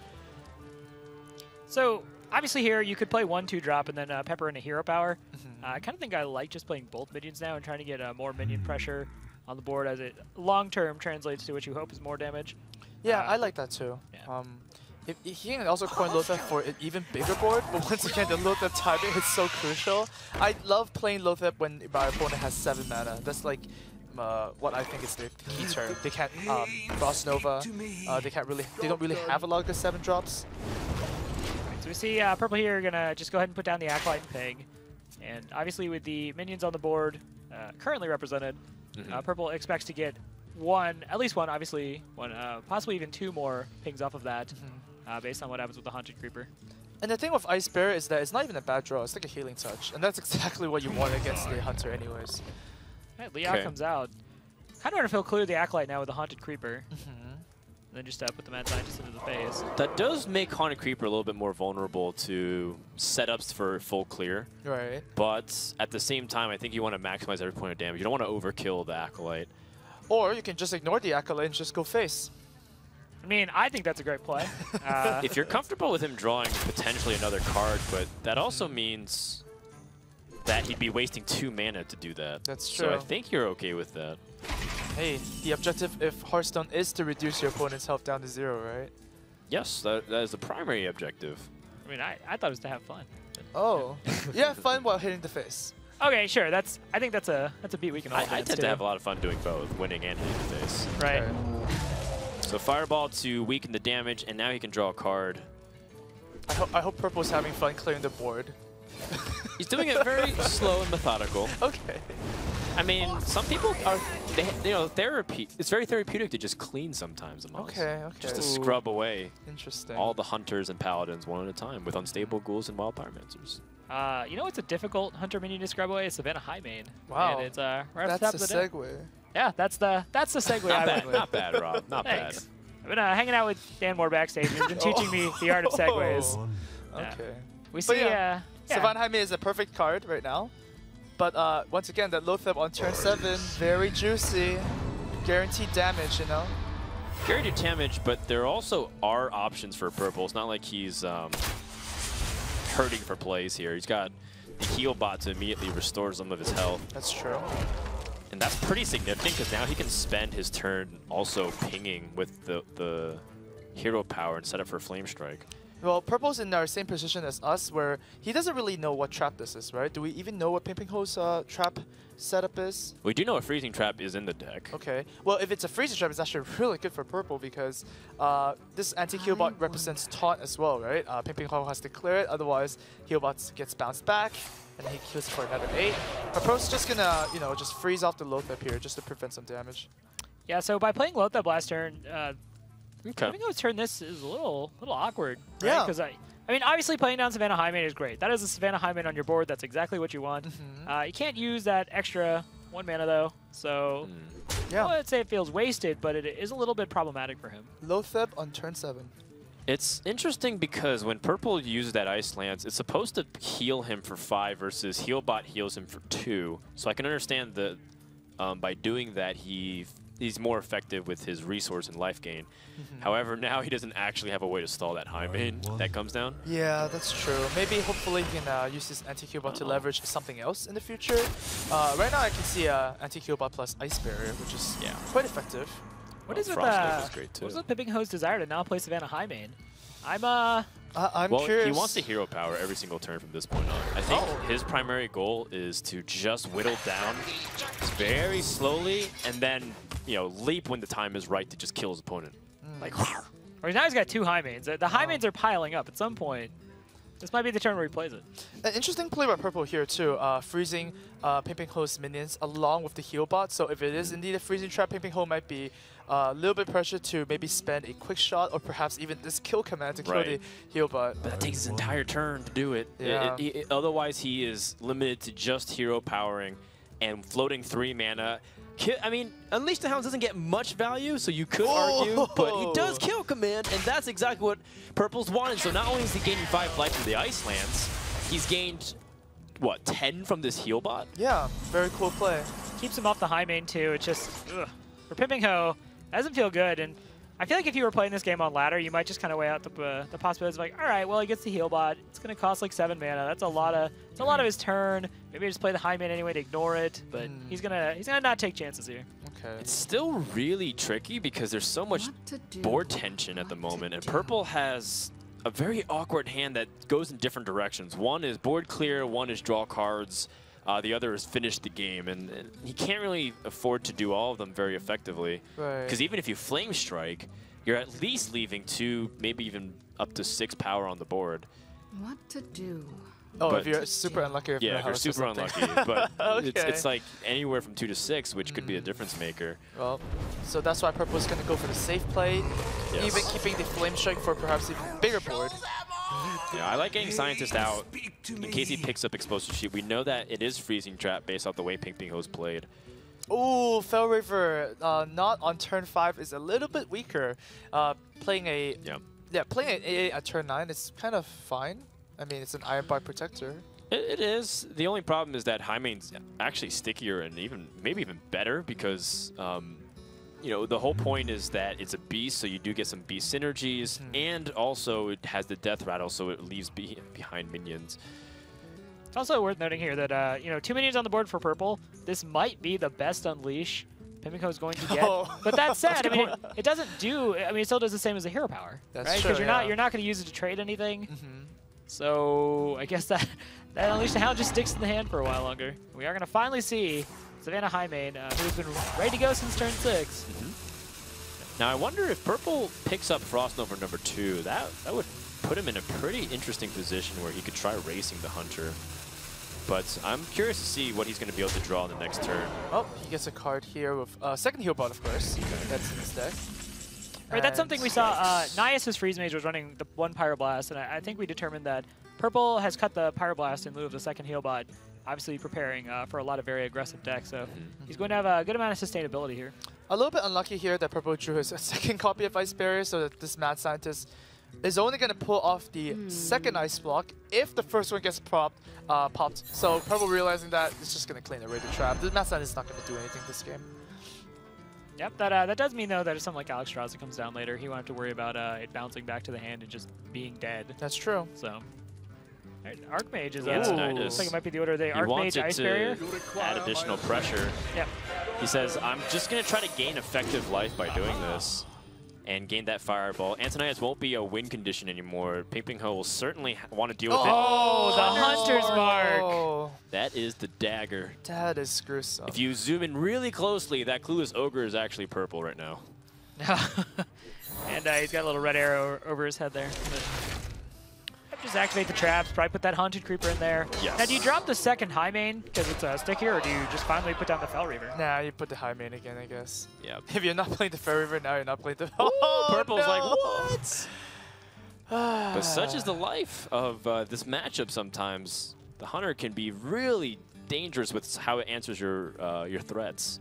So, obviously here, you could play 1-2 drop and then pepper in a hero power. I kind of think I like just playing both minions now and trying to get more minion pressure on the board as it long-term translates to what you hope is more damage. Yeah, I like that too. Yeah. He can also coin Lothep for an even bigger board, but once again, the Lothep timing is so crucial. I love playing Lothep when my opponent has 7 mana. That's like what I think is the key turn. They can't Frost Nova. They don't really have a lot of good 7 drops. So we see Purple here gonna just go ahead and put down the Acolyte and Pig. And obviously with the minions on the board currently represented, Purple expects to get at least one, obviously one, possibly even 2 more pings off of that based on what happens with the Haunted Creeper. And the thing with Ice Bear is that it's not even a bad draw, it's like a healing touch. And that's exactly what you want against the Hunter anyways. Right, Leon comes out. Kind of want to feel clear the Acolyte now with the Haunted Creeper. And then just put the Mad Scientist into the phase. That does make Haunted Creeper a little bit more vulnerable to setups for full clear. Right. But at the same time, I think you want to maximize every point of damage. You don't want to overkill the Acolyte. Or you can just ignore the Acolyte and just go face. I mean, I think that's a great play. If you're comfortable with him drawing potentially another card, but that also means that he'd be wasting 2 mana to do that. That's true. So I think you're okay with that. Hey, the objective if Hearthstone is to reduce your opponent's health down to 0, right? Yes, that is the primary objective. I mean, I thought it was to have fun. Oh, you have fun while hitting the face. Okay, sure. I think that's a beat we can all I tend to have a lot of fun doing both, winning and hitting the face. Right. Okay. So Fireball to weaken the damage, and now he can draw a card. I hope Purple's having fun clearing the board. He's doing it very slow and methodical. Okay. I mean, some people are, you know, therapy. It's very therapeutic to just clean sometimes. Okay. Just to scrub away Interesting. all the hunters and paladins one at a time with unstable ghouls and wild pyromancers. You know, it's a difficult hunter minion to scrub away. It's Savannah High Main. Wow. And it's right off the That's top a of the deck. segue. Yeah, that's the segue. Not I bad, went with. not bad, Rob. Not bad. Thanks. I've been hanging out with Dan Moore backstage. He's been teaching me the art of segues. Yeah. Okay. We see. yeah. Yeah. Savannah Jaime is a perfect card right now. But once again, that Lotheb on turn 7, very juicy. Guaranteed damage, you know? Guaranteed damage, but there also are options for Purple. It's not like he's hurting for plays here. He's got the heal bot to immediately restore some of his health. That's true. And that's pretty significant because now he can spend his turn also pinging with the hero power and set up for Flame Strike. Well, Purple's in our same position as us, where he doesn't really know what trap this is, right? Do we even know what Pingpingho's trap setup is? We do know a freezing trap is in the deck. Okay. Well, if it's a freezing trap, it's actually really good for Purple because this anti-heal bot represents taunt as well, right? Pingpingho has to clear it, otherwise heal bot gets bounced back, and he heals for another 8. Purple's just gonna, you know, just freeze off the Lotheb here just to prevent some damage. Yeah. So by playing Lotheb last turn, Okay. Pingpingho's turn this is a little awkward. Right? Yeah. Because I mean, obviously playing down Savannah High Main is great. That is a Savannah High Main on your board. That's exactly what you want. You can't use that extra 1 mana though. So Yeah. I would say it feels wasted, but it is a little bit problematic for him. Lotheb on turn 7. It's interesting because when Purple uses that Ice Lance, it's supposed to heal him for 5 versus Healbot heals him for 2. So I can understand that by doing that, he's more effective with his resource and life gain. However, now he doesn't actually have a way to stall that high main that comes down. Yeah, that's true. Maybe, hopefully, he can use this anti-Q bot to leverage something else in the future. Right now, I can see anti-Q bot plus Ice Barrier, which is quite effective. What is with Frostnova is great too. what's with Pingpingho's desire to now play Savannah High Main? I'm Well, curious. he wants to hero power every single turn from this point on. I think his primary goal is to just whittle down very slowly and then, you know, leap when the time is right to just kill his opponent. like, or now he's got 2 High Mains. The High Mains are piling up at some point. This might be the turn where he plays it. An interesting play by Purple here too, freezing Pingpingho's minions along with the heal bot. So if it is indeed a freezing trap, Pingpingho might be a little bit pressured to maybe spend a quick shot or perhaps even this kill command to kill the heal bot. But that takes his entire turn to do it. Yeah. Otherwise, he is limited to just hero powering and floating 3 mana. I mean, Unleash the Hounds doesn't get much value, so you could argue, but he does kill command, and that's exactly what Purple's wanted. So not only is he gaining 5 life from the Ice Lance, he's gained, what, 10 from this heal bot? Yeah, very cool play. Keeps him off the High Main too. It's just, for Pingpingho, it doesn't feel good. And I feel like if you were playing this game on ladder, you might just kind of weigh out the possibilities of like, all right, well, he gets the heal bot. It's going to cost like 7 mana. That's a lot of his turn. Maybe just play the High Main anyway to ignore it. But he's gonna not take chances here. Okay. It's still really tricky because there's so much board tension at the moment, and Purple has a very awkward hand that goes in different directions. One is board clear, one is draw cards, the other is finish the game, and he can't really afford to do all of them very effectively. Right. Because even if you Flame Strike, you're at least leaving 2, maybe even up to 6 power on the board. What to do? Oh, But- if you're super unlucky with Yeah, your if you're house or super something. unlucky, but Okay. it's like anywhere from 2 to 6, which could be a difference maker. Well, so that's why Purple's going to go for the safe play, Yes. even keeping the Flame Strike for perhaps even bigger board. Yeah, I like getting Scientist out in case he picks up Explosive Sheet. We know that it is Freezing Trap based off the way Pingpingho's played. Ooh, Fell River, not on turn 5 is a little bit weaker. Playing a playing an AA at turn 9 is kind of fine. I mean, it's an Iron Bar Protector. It is. The only problem is that High Main's actually stickier and maybe even better because, you know, the whole point is that it's a beast, so you do get some beast synergies, and also it has the Death Rattle, so it leaves behind minions. It's also worth noting here that, you know, 2 minions on the board for Purple. This might be the best Unleash Pingpingho is going to get. But that said, I mean, it doesn't do, I mean, it still does the same as the hero power. That's right? true, Because you're not going to use it to trade anything. So I guess that Unleash the Hound just sticks in the hand for a while longer. We are going to finally see Savannah High Main, who's been ready to go since turn 6. Now I wonder if Purple picks up Frostnova number 2. That would put him in a pretty interesting position where he could try racing the Hunter. But I'm curious to see what he's going to be able to draw in the next turn. Oh, he gets a card here with second heal bot, of course. That's in his deck. Right, that's something we saw. Nias' Freeze Mage was running the one Pyroblast, and I think we determined that Purple has cut the Pyroblast in lieu of the second heal bot, obviously preparing for a lot of very aggressive decks. So he's going to have a good amount of sustainability here. A little bit unlucky here that Purple drew his second copy of Ice Barrier, so that this mad scientist is only going to pull off the second Ice Block if the first one gets popped. So Purple realizing that, it's just going to clean away the trap. The mad scientist is not going to do anything this game. Yep, that does mean, though, that if something like Alexstrasza comes down later, he won't have to worry about it bouncing back to the hand and just being dead. That's true. So, right, Archmage is looks like it might be the order of the He Archmage wants it Ice to Barrier. add additional pressure. Yep. He says, I'm just going to try to gain effective life by doing this and gain that Fireball. Antonias won't be a win condition anymore. Pingpingho will certainly want to deal with it. Oh, the Hunter's Mark! Oh, That is the dagger. that is gruesome. If you zoom in really closely, that Clueless Ogre is actually purple right now. And he's got a little red arrow over his head there. But just activate the traps, probably put that Haunted Creeper in there. Yes. Now, do you drop the second High Main because it's stickier, or do you just finally put down the Fel Reaver? Nah, you put the high main again, I guess. Yeah. If you're not playing the Fel Reaver, now you're not playing the... Purple's no! like, what? But such is the life of this matchup sometimes. The Hunter can be really dangerous with how it answers your threats.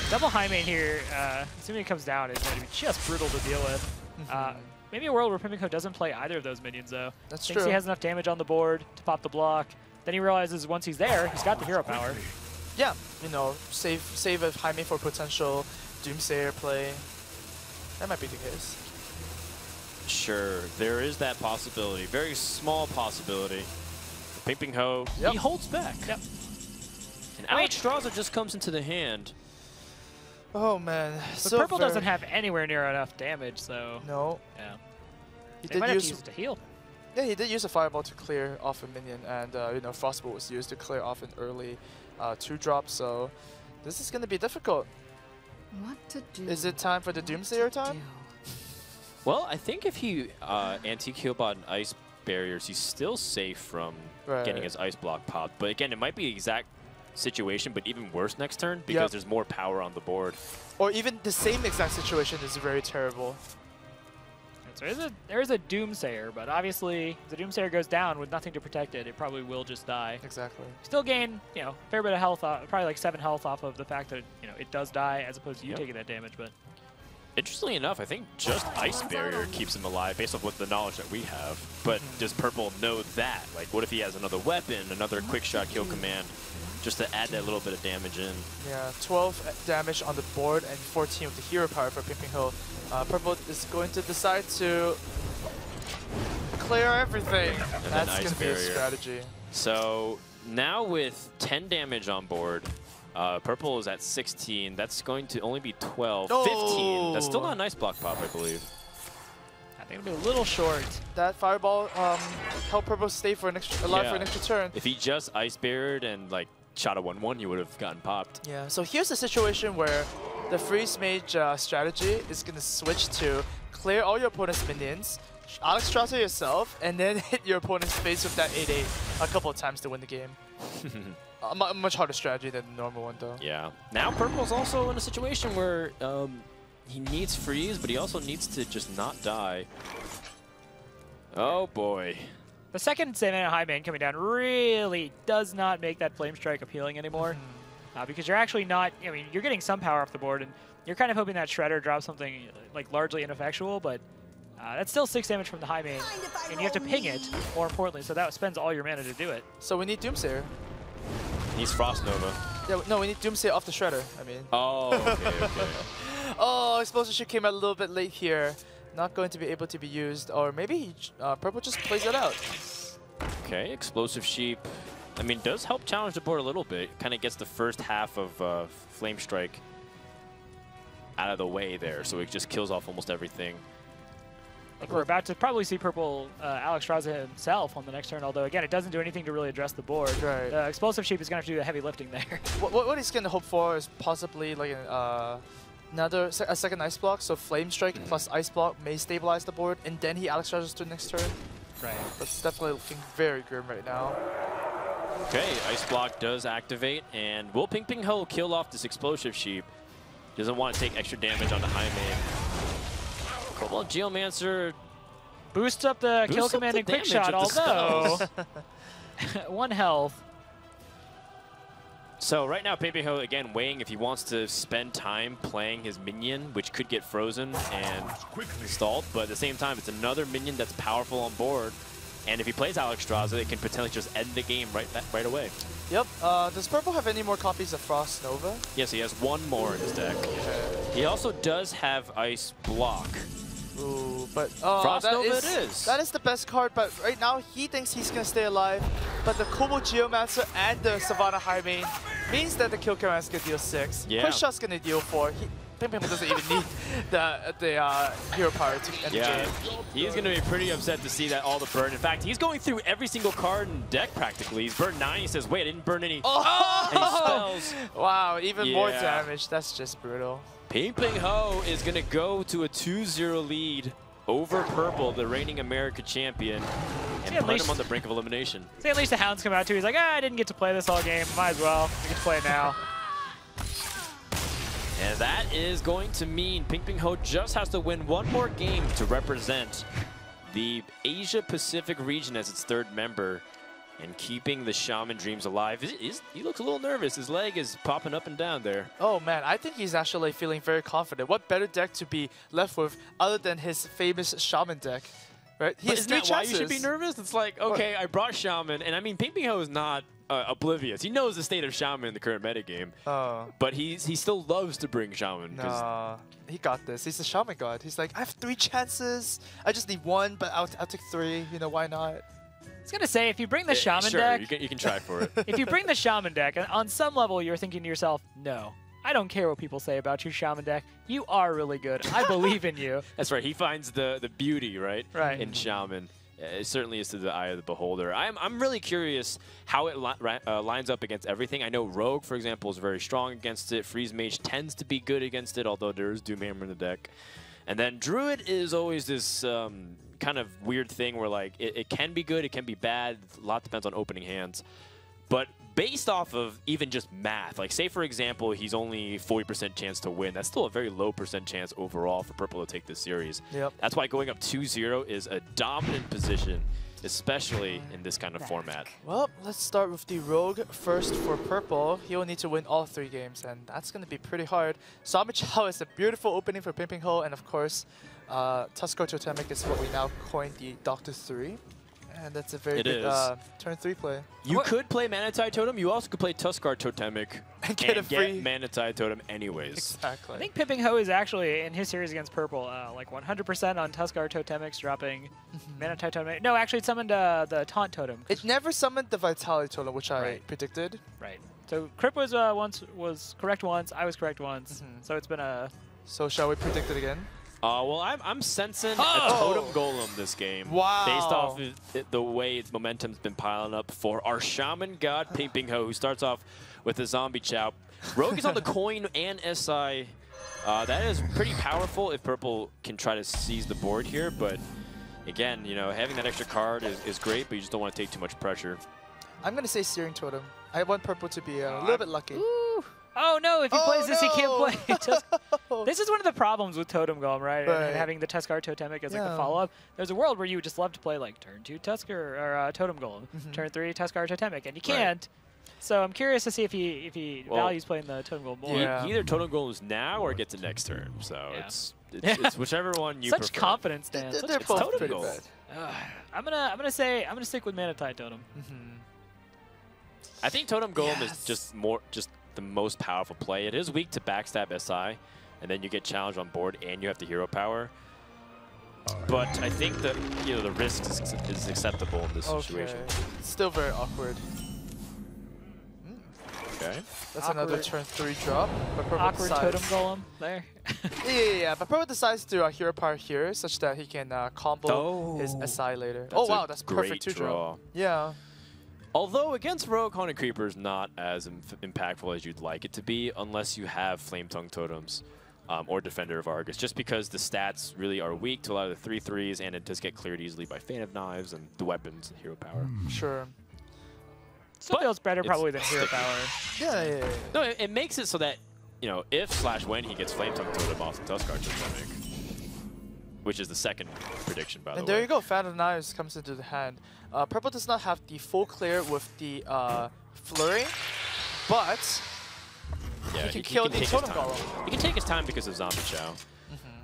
Double High Main here, assuming it comes down, is going to be just brutal to deal with. Maybe a world where Pingpingho doesn't play either of those minions, though. That's Thinks true. he has enough damage on the board to pop the block. Then he realizes once he's there, he's got the hero power. Yeah, you know, save a high main for potential Doomsayer play. That might be the case. Sure, there is that possibility. Very small possibility. Pingpingho, he holds back. Yep. And Alexstrasza just comes into the hand. Oh man, But so Purple doesn't have anywhere near enough damage, so No. yeah. He They did might have use to use it to heal. Yeah, he did use a Fireball to clear off a minion, and you know, Frostbolt was used to clear off an early 2-drop. So this is going to be difficult. What to do? Is it time for the Doomsayer time? Well, I think if he antique healbot and ice barriers, he's still safe from getting his ice block popped. But again, it might be the exact situation, but even worse next turn because there's more power on the board. Or even the same exact situation is very terrible. So there is a Doomsayer, but obviously if the Doomsayer goes down with nothing to protect it, it probably will just die. Exactly. Still gain, you know, a fair bit of health, probably like 7 health off of the fact that, you know, it does die as opposed to you taking that damage, but... Interestingly enough, I think just Ice Barrier keeps him alive based off what the knowledge that we have. But does Purple know that? Like, what if he has another weapon, another quick shot kill command, just to add that little bit of damage in? Yeah, 12 damage on the board and 14 with the hero power for Pingpingho. Purple is going to decide to clear everything. That's going to be a strategy. So now with 10 damage on board, Purple is at 16. That's going to only be 12. 15. That's still not a nice block pop, I believe. I think it'll be a little short. That Fireball helped Purple stay for an extra, alive for an extra turn. If he just Ice Barriered and like shot a 1-1, you would have gotten popped. Yeah, so here's a situation where the Freeze Mage strategy is going to switch to clear all your opponent's minions, Alexstrasza yourself, and then hit your opponent's face with that 8-8 a couple of times to win the game. A much harder strategy than the normal one, though. Yeah. Now Purple's also in a situation where he needs freeze, but he also needs to just not die. Oh boy. The second 7 High Main coming down really does not make that Flame Strike appealing anymore. Because you're actually not, I mean, you're getting some power off the board, and you're kind of hoping that Shredder drops something like largely ineffectual, but that's still 6 damage from the High Main, and you have to ping it, more importantly, so that spends all your mana to do it. So we need Doomsayer. He's Frost Nova. Yeah, no, we need Doomsayer off the Shredder, I mean. Oh, okay, okay. Oh, Explosive Sheep came out a little bit late here. Not going to be able to be used, or maybe Purple just plays it out. Okay, Explosive Sheep, I mean, does help challenge the board a little bit. Kind of gets the first half of Flame Strike out of the way there, so it just kills off almost everything. Like we're about to probably see Purple Alexstrasza himself on the next turn, although again, it doesn't do anything to really address the board. Right. Explosive Sheep is going to have to do the heavy lifting there. What he's going to hope for is possibly like an a second Ice Block, so Flame Strike plus Ice Block may stabilize the board, and then he Alex charges to next turn. Right. That's definitely looking very grim right now. Okay, Ice Block does activate, and will Pingpingho kill off this Explosive Sheep? Doesn't want to take extra damage on the high main. Cobalt Geomancer Boosts up the kill command and quick shot, although 1 health. So right now, Pingpingho again weighing if he wants to spend time playing his minion, which could get frozen and stalled, but at the same time, it's another minion that's powerful on board. And if he plays Alexstrasza, it can potentially just end the game right away. Yep. Does Purple have any more copies of Frost Nova? Yes, he has 1 more in his deck. He also does have Ice Block. Ooh, but Frost Nova it is. That is the best card, but right now he thinks he's gonna stay alive. But the Kobo Geomancer and the Savannah High Main means that the kill command is gonna deal 6. Yeah. Quick Shot's gonna deal 4. Pingpingho doesn't even need the hero power to end the game. He's going to be pretty upset to see that all the burn. In fact, he's going through every single card in deck practically. He's burned 9. He says, wait, I didn't burn any. Oh! And he spells. Wow, even more damage. That's just brutal. Pingpingho is going to go to a 2-0 lead over Purple, the reigning America champion, and put him on the brink of elimination. See, at least the Hounds come out too. He's like, I didn't get to play this all game. Might as well. I get to play now. And that is going to mean Pingpingho just has to win 1 more game to represent the Asia-Pacific region as its 3rd member and keeping the Shaman dreams alive. He looks a little nervous. His leg is popping up and down there. Oh man, I think he's actually feeling very confident. What better deck to be left with other than his famous Shaman deck? Right? He has 3 chances. Why you should be nervous? It's like, okay, I brought Shaman, and I mean, Pingpingho is not oblivious. He knows the state of Shaman in the current metagame. But he still loves to bring Shaman. Nah, he got this. He's the Shaman god. He's like, I have 3 chances. I just need 1, but I'll take 3. You know, why not? I was gonna say, if you bring the Shaman deck, you can try for it. If you bring the Shaman deck, on some level you're thinking to yourself, no, I don't care what people say about your Shaman deck. You are really good. I believe in you. That's right. He finds the beauty, right? Right. In Shaman. It certainly is to the eye of the beholder. I'm really curious how it lines up against everything. I know Rogue, for example, is very strong against it. Freeze Mage tends to be good against it, although there is Doomhammer in the deck. And then Druid is always this kind of weird thing where like it can be good, it can be bad. A lot depends on opening hands. But based off of even just math, like say for example, he's only 40% chance to win. That's still a very low % chance overall for Purple to take this series. Yep. That's why going up 2-0 is a dominant position, especially in this kind of format. Well, let's start with the Rogue first for Purple. He'll need to win all 3 games, and that's going to be pretty hard. Zombie Chow is a beautiful opening for Pingpingho, and of course, Tuskar Totemic is what we now coined the Doctor 3. And that's a very good turn 3 play. You could play Manatide Totem. You also could play Tuskar Totemic and get a free Manatide Totem anyways. Exactly. I think Pingpingho is actually, in his series against Purple, like 100% on Tuskar Totemics, dropping Manatide Totem. No, actually it summoned the Taunt Totem. It never summoned the Vitality Totem, which I predicted. Right. So Crip was correct once, I was correct once. So it's been a... So shall we predict it again? Well, I'm sensing a Totem Golem this game. Wow. Based off of the way its momentum's been piling up for our Shaman God Pingpingho, who starts off with a Zombie Chow. Rogue is on the coin and SI. That is pretty powerful if Purple can try to seize the board here, but again, you know, having that extra card is great, but you just don't want to take too much pressure. I'm going to say Searing Totem. I want Purple to be a little bit lucky. Ooh. Oh no, if he plays this, he can't play. This is one of the problems with Totem Golem, right? And having the Tuskar Totemic as like the follow-up. There's a world where you would just love to play like turn 2 Tuskar or Totem Golem, turn 3 Tuskar Totemic, and you can't. So I'm curious to see if he values playing the Totem Golem more. He either Totem Golems now or gets it next turn. So it's whichever one you prefer. Such confidence, Dan. They're both pretty bad. I'm gonna stick with Manatide Totem. I think Totem Golem is just the most powerful play. It is weak to backstab SI, and then you get challenged on board, and you have the hero power. But I think that the risk is acceptable in this situation. Still very awkward. Okay. That's another turn 3 drop. But Awkward Totem Golem there. yeah. But Purple decides to hero power here, such that he can combo his SI later. Oh wow, that's perfect 2 draw. Yeah. Although against Rogue, Haunted Creeper is not as impactful as you'd like it to be, unless you have Flame Tongue Totems or Defender of Argus, just because the stats really are weak to a lot of the 3/3s, and it does get cleared easily by Fan of Knives and the weapons and hero power. Sure. Still feels better it's probably than hero sticky. power. Yeah. No, it makes it so that, you know, if/when he gets Flame Tongue Totem off the Tuskar Systemic, which is the second prediction, by the way. And there you go, Fan of Knives comes into the hand. Purple does not have the full clear with the Flurry, but Yeah, he can kill the take his Totem time. Golem. He can take his time because of Zombie Chow.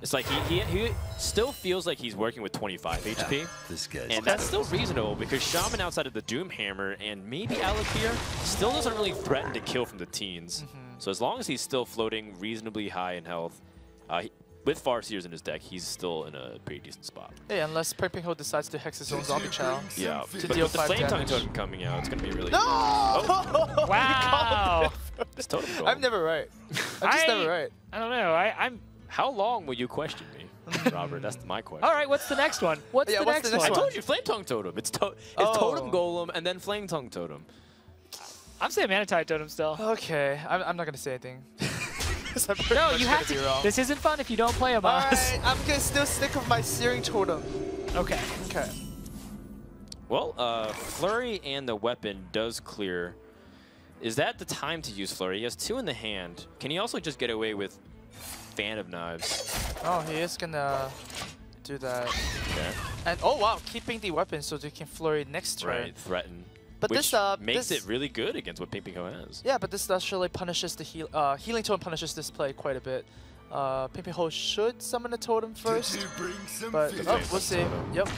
It's like he still feels like he's working with 25 HP. This guy's And that's still reasonable because Shaman outside of the Doom Hammer and maybe Alakir still doesn't really threaten to kill from the teens. So as long as he's still floating reasonably high in health, with Farseers in his deck, he's still in a pretty decent spot. Yeah, unless Pingpingho decides to hex his own Zombie Chow. Yeah, To but deal with the 5 Flame Tongue damage. Totem coming out, it's going to be really... No! Oh, Wow! it's Totem Golem. I'm never right. I'm just never right. I don't know. I'm. How long will you question me, Robert? That's my question. All right. What's the next one? What's the next I one? told you Flame Tongue Totem. It's Totem Golem and then Flame Tongue Totem. I'm saying Manatide Totem still. Okay, I'm not gonna say anything. 'Cause I'm pretty No, much you gonna have be to. wrong. This isn't fun if you don't play Amos. Alright, I'm gonna still stick with my Searing Totem. Okay. Okay. Well, Flurry and the weapon does clear. Is that the time to use Flurry? He has 2 in the hand. Can he also just get away with Fan of Knives? Oh, he is gonna do that. Okay. And oh wow, keeping the weapon so they can flurry next turn. Right, threaten. But which this makes this, it really good against what Pingpingho has. Yeah, but this actually punishes the healing totem punishes this play quite a bit. Pingpingho should summon a totem first, but oh, we'll see. Yep.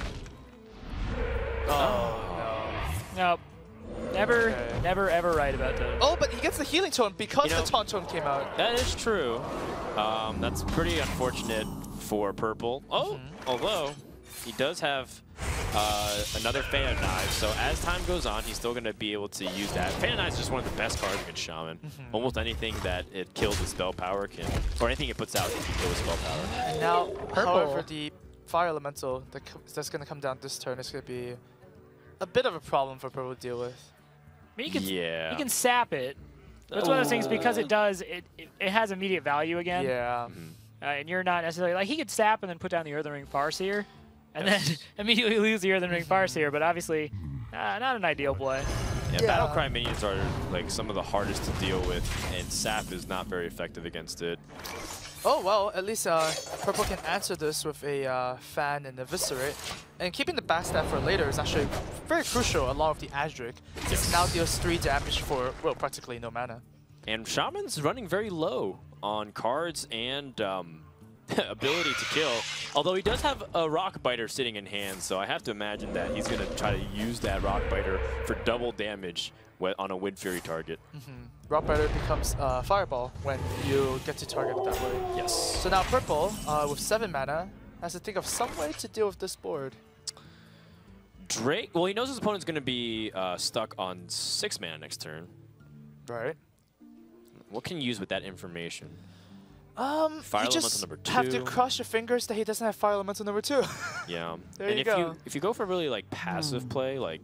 Oh Nope. Never, Okay. never, ever right about Totem. no. Oh, but he gets the healing totem because You know- the taunt totem came out. That is true. That's pretty unfortunate for Purple. Oh, although he does have another Fan of Knives, so as time goes on, he's still going to be able to use that. Fan of Knives is just one of the best cards against Shaman. Almost anything that it kills with spell power can, or anything it puts out can kill with spell power. And now, Purple. however, the fire elemental that's gonna come down this turn is gonna be a bit of a problem for Purple to deal with. I mean, you can, Yeah. you can sap it. That's one of those things because it does, it has immediate value again. Yeah. And you're not necessarily, like, he could sap and then put down the Earthen Ring Farseer, and then immediately lose the Earthen Ring Farseer, but obviously, not an ideal play. Yeah, Yeah. Battlecry minions are like some of the hardest to deal with, and Sap is not very effective against it. Oh well, at least Purple can answer this with a Fan and Eviscerate. And keeping the backstab for later is actually very crucial along with the Adric. Since it now deals 3 damage for, well, practically no mana. And Shaman's running very low on cards and ability to kill. Although he does have a Rock Biter sitting in hand, so I have to imagine that he's going to try to use that Rock Biter for double damage on a Wind Fury target. Rock Biter becomes Fireball when you get to target it that way. Yes. So now Purple, with 7 mana, has to think of some way to deal with this board. Drake, well, he knows his opponent's going to be stuck on 6 mana next turn. Right. What can you use with that information? Fire Elemental you just number have to 2. cross your fingers that he doesn't have Fire Elemental number 2. Yeah. There and you if go. if you go for really like passive play, like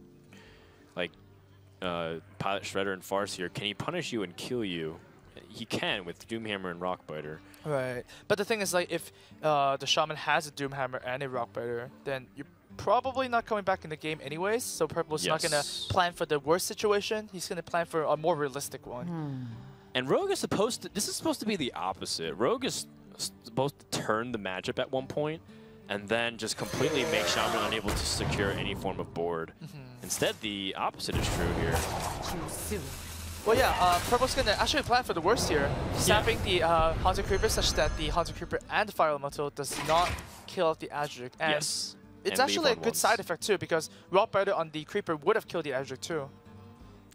Pilot Shredder and Farseer, can he punish you and kill you? He can with Doomhammer and Rockbiter. Right. But the thing is, like, if the Shaman has a Doomhammer and a Rock Biter, then you're probably not coming back in the game anyways, so Purple's not going to plan for the worst situation. He's going to plan for a more realistic one. And Rogue is supposed to, this is supposed to be the opposite. Rogue is supposed to turn the matchup at one point and then just completely make Shaman unable to secure any form of board. Instead, the opposite is true here. Well, yeah, Purple's going to actually plan for the worst here, sapping the Haunted Creeper such that the Haunted Creeper and the Fire Elemental does not kill off the Adric. And Yes. it's And actually a leave on good ones. side effect too, because Rock Biter on the Creeper would have killed the Adric too.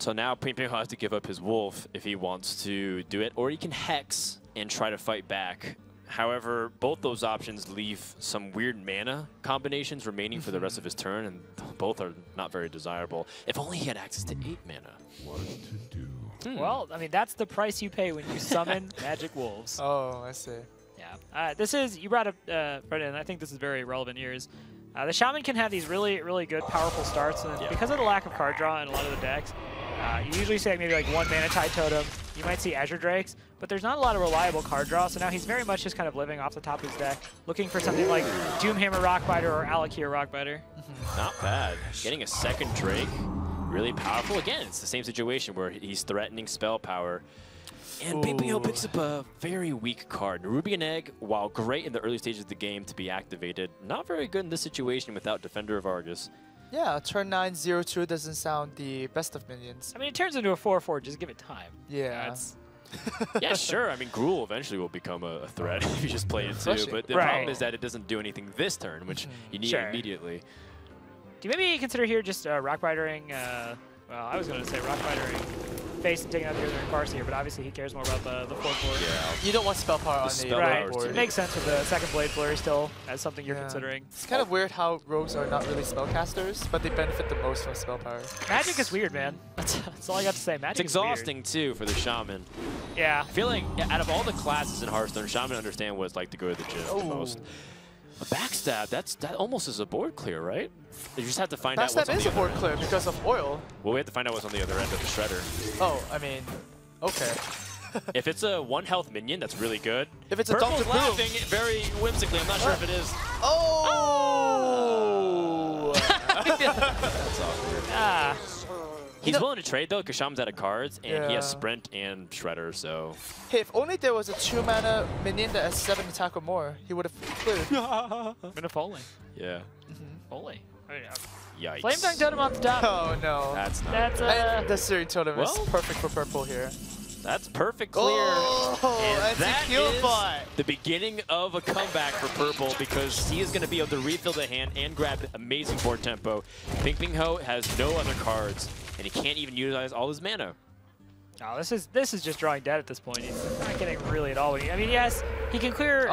So now Pingpingho has to give up his Wolf if he wants to do it, or he can Hex and try to fight back. However, both those options leave some weird mana combinations remaining for the rest of his turn, and both are not very desirable. If only he had access to 8 mana. What to do? Well, I mean, that's the price you pay when you summon Magic Wolves. Oh, I see. Yeah. This is, you brought up, Brendan, and I think this is very relevant here, is the Shaman can have these really, really good, powerful starts, and because of the lack of card draw in a lot of the decks, you usually see like maybe like 1 Manatide Totem, you might see Azure Drakes, but there's not a lot of reliable card draw, so now he's very much just kind of living off the top of his deck, looking for something like Doomhammer Rockbiter or Alakir Rockbiter. Not bad. Getting a second Drake, really powerful. Again, it's the same situation where he's threatening spell power. And Pingpingho picks up a very weak card. Nerubian Egg, while great in the early stages of the game to be activated, not very good in this situation without Defender of Argus. Yeah, turn 9, 0-2 doesn't sound the best of minions. I mean, it turns into a 4/4, just give it time. Yeah. Yeah, sure. I mean, Gruul eventually will become a threat if you just play it too. Especially. But the problem is that it doesn't do anything this turn, which you need immediately. Do you maybe consider here just Rockbitering, well, I was going to say Rockbitering face and taking out the other Farseer, but obviously he cares more about the 4/4. Yeah. You don't want spell power on the Right. board. It makes sense with the second Blade Flurry still as something you're considering. It's kind of weird how rogues are not really spellcasters, but they benefit the most from spell power. Magic is weird, man. That's all I got to say. Magic It's is weird. exhausting too for the Shaman. Yeah. I feel like out of all the classes in Hearthstone, Shaman understand what it's like to go to the gym the most. A backstab, that almost is a board clear, right? You just have to find out what's on Backstab is the a board other clear end. because of oil. Well, we have to find out what's on the other end of the Shredder. Oh, I mean, okay. If it's a 1 health minion, that's really good. If it's a Purple's Dr. Boom. laughing very whimsically. I'm not sure if it is. Oh! That's awkward. Ah. He's willing to trade though, because Shaman's out of cards, and he has Yeah. Sprint and Shredder, so. Hey, if only there was a 2-mana minion that has 7 attack or more, he would have cleared. Minute Foley. Yeah. Foley. I mean, Yikes. Flame Tongue Totem off the top. Oh no. That's not That's good. And the Searing Totem is Well- perfect for purple here. That's perfect clear. Oh, and that's that a kill is bot. the beginning of a comeback for Purple because he is going to be able to refill the hand and grab amazing board tempo. Pingpingho has no other cards, and he can't even utilize all his mana. Oh, this is just drawing dead at this point. He's not getting really at all. I mean, yes, he can clear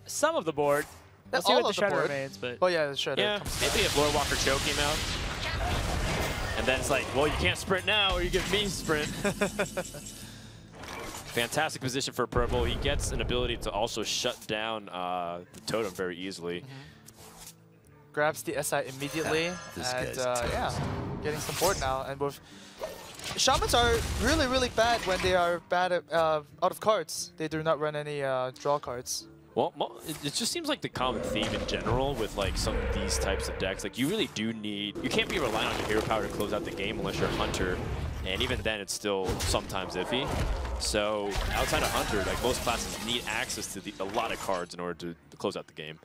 some of the board. We'll see All what of the the Shredder board. remains, but Oh yeah, the Shredder. Yeah, comes maybe if Lord Walker Choke came out. And then it's like, well, you can't sprint now, or you give me sprint. Fantastic position for Purple. He gets an ability to also shut down the totem very easily. Grabs the SI immediately, and yeah, getting some board now. And with Shamans are really, really bad when they are bad at, out of cards. They do not run any draw cards. Well, it just seems like the common theme in general with like some of these types of decks. Like you really do need, you can't be relying on your hero power to close out the game unless you're a Hunter. And even then, it's still sometimes iffy. So outside of Hunter, like most classes need access to a lot of cards in order to close out the game.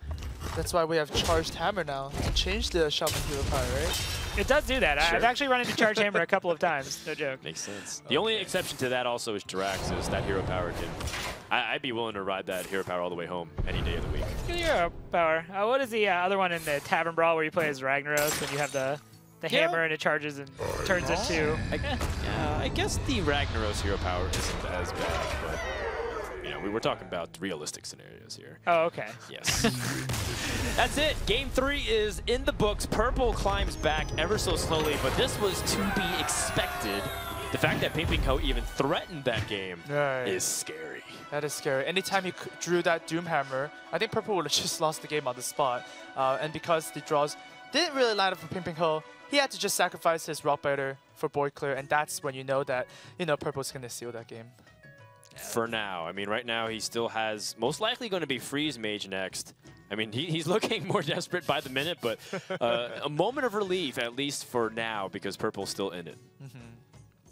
That's why we have Charged Hammer now to change the Shaman hero power, right? it does do that. Sure. I've actually run into Charge Hammer a couple of times. No joke. Makes sense. The only exception to that also is Jirax, is that hero power can. I'd be willing to ride that hero power all the way home any day of the week. Good hero power. What is the other one in the Tavern Brawl where you play as Ragnaros and you have the hammer and it charges and turns into... I guess the Ragnaros hero power isn't as bad, but you know, we were talking about realistic scenarios here. Oh, okay. Yes. That's it. Game 3 is in the books. Purple climbs back ever so slowly, but this was to be expected. The fact that Pingpingho even threatened that game is scary. That is scary. Anytime he drew that Doomhammer, I think Purple would have just lost the game on the spot. And because the draws didn't really line up for Pingpingho, he had to just sacrifice his Rockbiter for board clear, and that's when you know that, Purple's going to seal that game. For now. I mean, right now he still has most likely going to be Freeze Mage next. I mean, he's looking more desperate by the minute, but a moment of relief, at least for now, because Purple's still in it.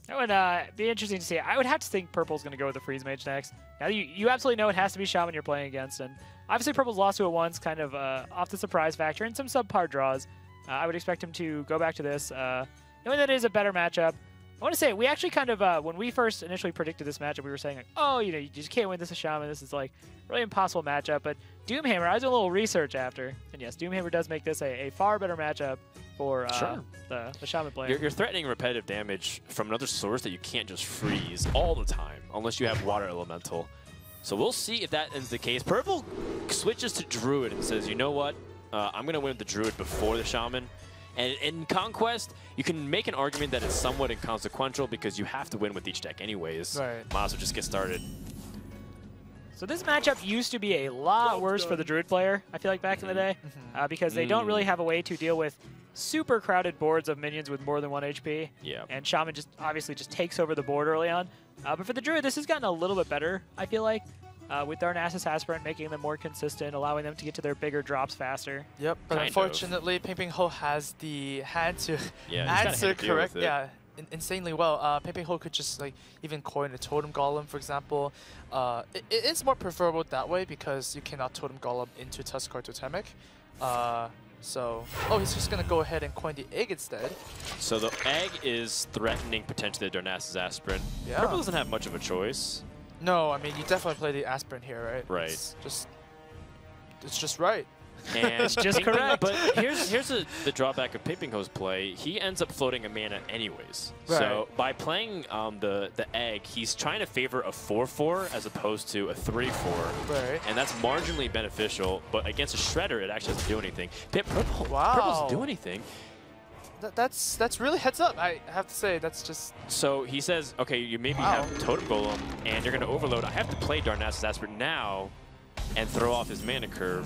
That would be interesting to see. I would have to think Purple's going to go with the Freeze Mage next. Now, you absolutely know it has to be Shaman you're playing against, and obviously Purple's lost to it once, kind of off the surprise factor, and some subpar draws. I would expect him to go back to this, knowing that it is a better matchup. I want to say, we actually kind of, when we first initially predicted this matchup, we were saying, like, oh, you just can't win this as Shaman. This is, like, really impossible matchup. But Doomhammer, I was doing a little research after. And yes, Doomhammer does make this a far better matchup for the Shaman player. You're threatening repetitive damage from another source that you can't just freeze all the time, unless you have Water Elemental. So we'll see if that ends the case. Purple switches to Druid and says, you know what? I'm going to win with the Druid before the Shaman. And in Conquest, you can make an argument that it's somewhat inconsequential because you have to win with each deck anyways. Right. Might as well just get started. So this matchup used to be a lot worse for the Druid player, I feel like, back in the day, because they don't really have a way to deal with super crowded boards of minions with more than 1 HP. Yeah. And Shaman just obviously just takes over the board early on. But for the Druid, this has gotten a little bit better, I feel like, with Darnassus Aspirant making them more consistent, allowing them to get to their bigger drops faster. Yep, but Kind unfortunately, Pingpingho has the hand to Yeah, he's gotta answer have to deal correct. with it. Yeah, insanely well. Pingpingho could just like even coin a Totem Golem, for example. It is more preferable that way because you cannot Totem Golem into Tuskar Totemic. So, he's just gonna go ahead and coin the egg instead. So the egg is threatening potentially the Darnassus Aspirant. Yeah. Purple doesn't have much of a choice. No, I mean you definitely play the Aspirant here, right? Right. It's just right. And It's just Pingping- correct. But here's the drawback of Pingpingho's play. He ends up floating a mana anyways. So by playing the egg, he's trying to favor a 4/4 as opposed to a 3/4. Right. And that's marginally beneficial, but against a Shredder, it actually doesn't do anything. Purple Wow. doesn't do anything. That's really heads up. I have to say that's just. So he says, okay, you maybe have Totem Golem, and you're going to overload. I have to play Darnassus Aspirant now and throw off his mana curve.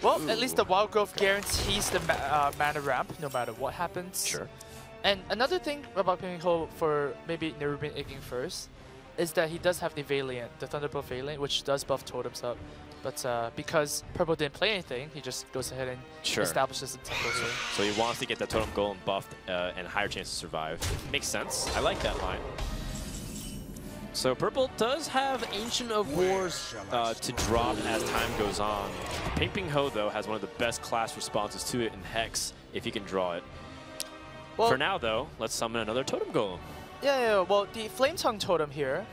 Well, at least the Wild Growth guarantees the mana ramp no matter what happens. Sure. And another thing about Pingpingho for maybe Nerubin egging first is that he does have the Valiant, the Thunderbolt Valiant, which does buff totems up. But because Purple didn't play anything, he just goes ahead and establishes the tempo here. So he wants to get that Totem Golem buffed and higher chance to survive. Makes sense. I like that line. So Purple does have Ancient of Wars to drop as time goes on. Pingpingho, though, has one of the best class responses to it in Hex, if he can draw it. Well, for now, though, let's summon another Totem Golem. Yeah, well, the Flame Tongue Totem here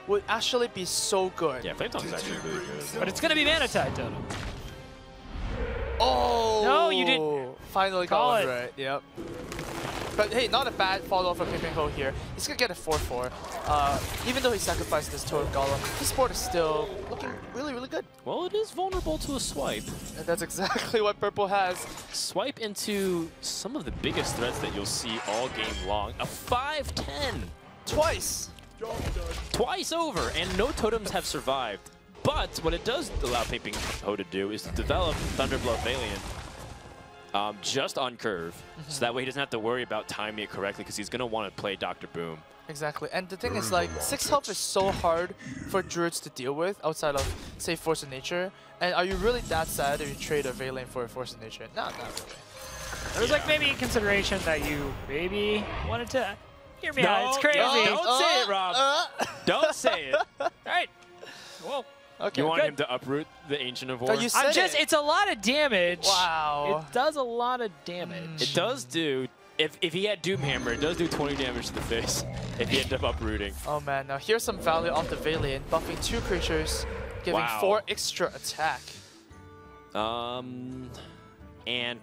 would actually be so good. Yeah, Flame Tongue is actually really good. But it's going to be Mana Tide Totem. Oh! No, you didn't. Finally Call got it. one right, yep. But hey, not a bad follow from Pingpingho here. He's gonna get a 4/4. Even though he sacrificed this Totem Golem, his board is still looking really, really good. Well, it is vulnerable to a swipe. And that's exactly what Purple has. Swipe into some of the biggest threats that you'll see all game long. A 5/10. Twice. Twice over, and no totems have survived. But what it does allow Pingpingho to do is to develop Thunderblow Valiant just on curve. So that way he doesn't have to worry about timing it correctly because he's going to want to play Dr. Boom. Exactly, and the thing is, like, 6 health is so hard for Druids to deal with outside of, say, Force of Nature. And are you really that sad if you trade a Valiant for a Force of Nature? No, not really. There was like maybe a consideration that you maybe wanted to hear me out. It's crazy. Don't say it, Rob. Don't say it. All right. Well, Okay, You want good. him to uproot the Ancient of No, War? you said it. it's a lot of damage. Wow. It does a lot of damage. It does do, if he had Doomhammer, it does do 20 damage to the face if he ended up uprooting. Oh man, now here's some value off the Valiant, buffing 2 creatures, giving Wow. 4 extra attack. And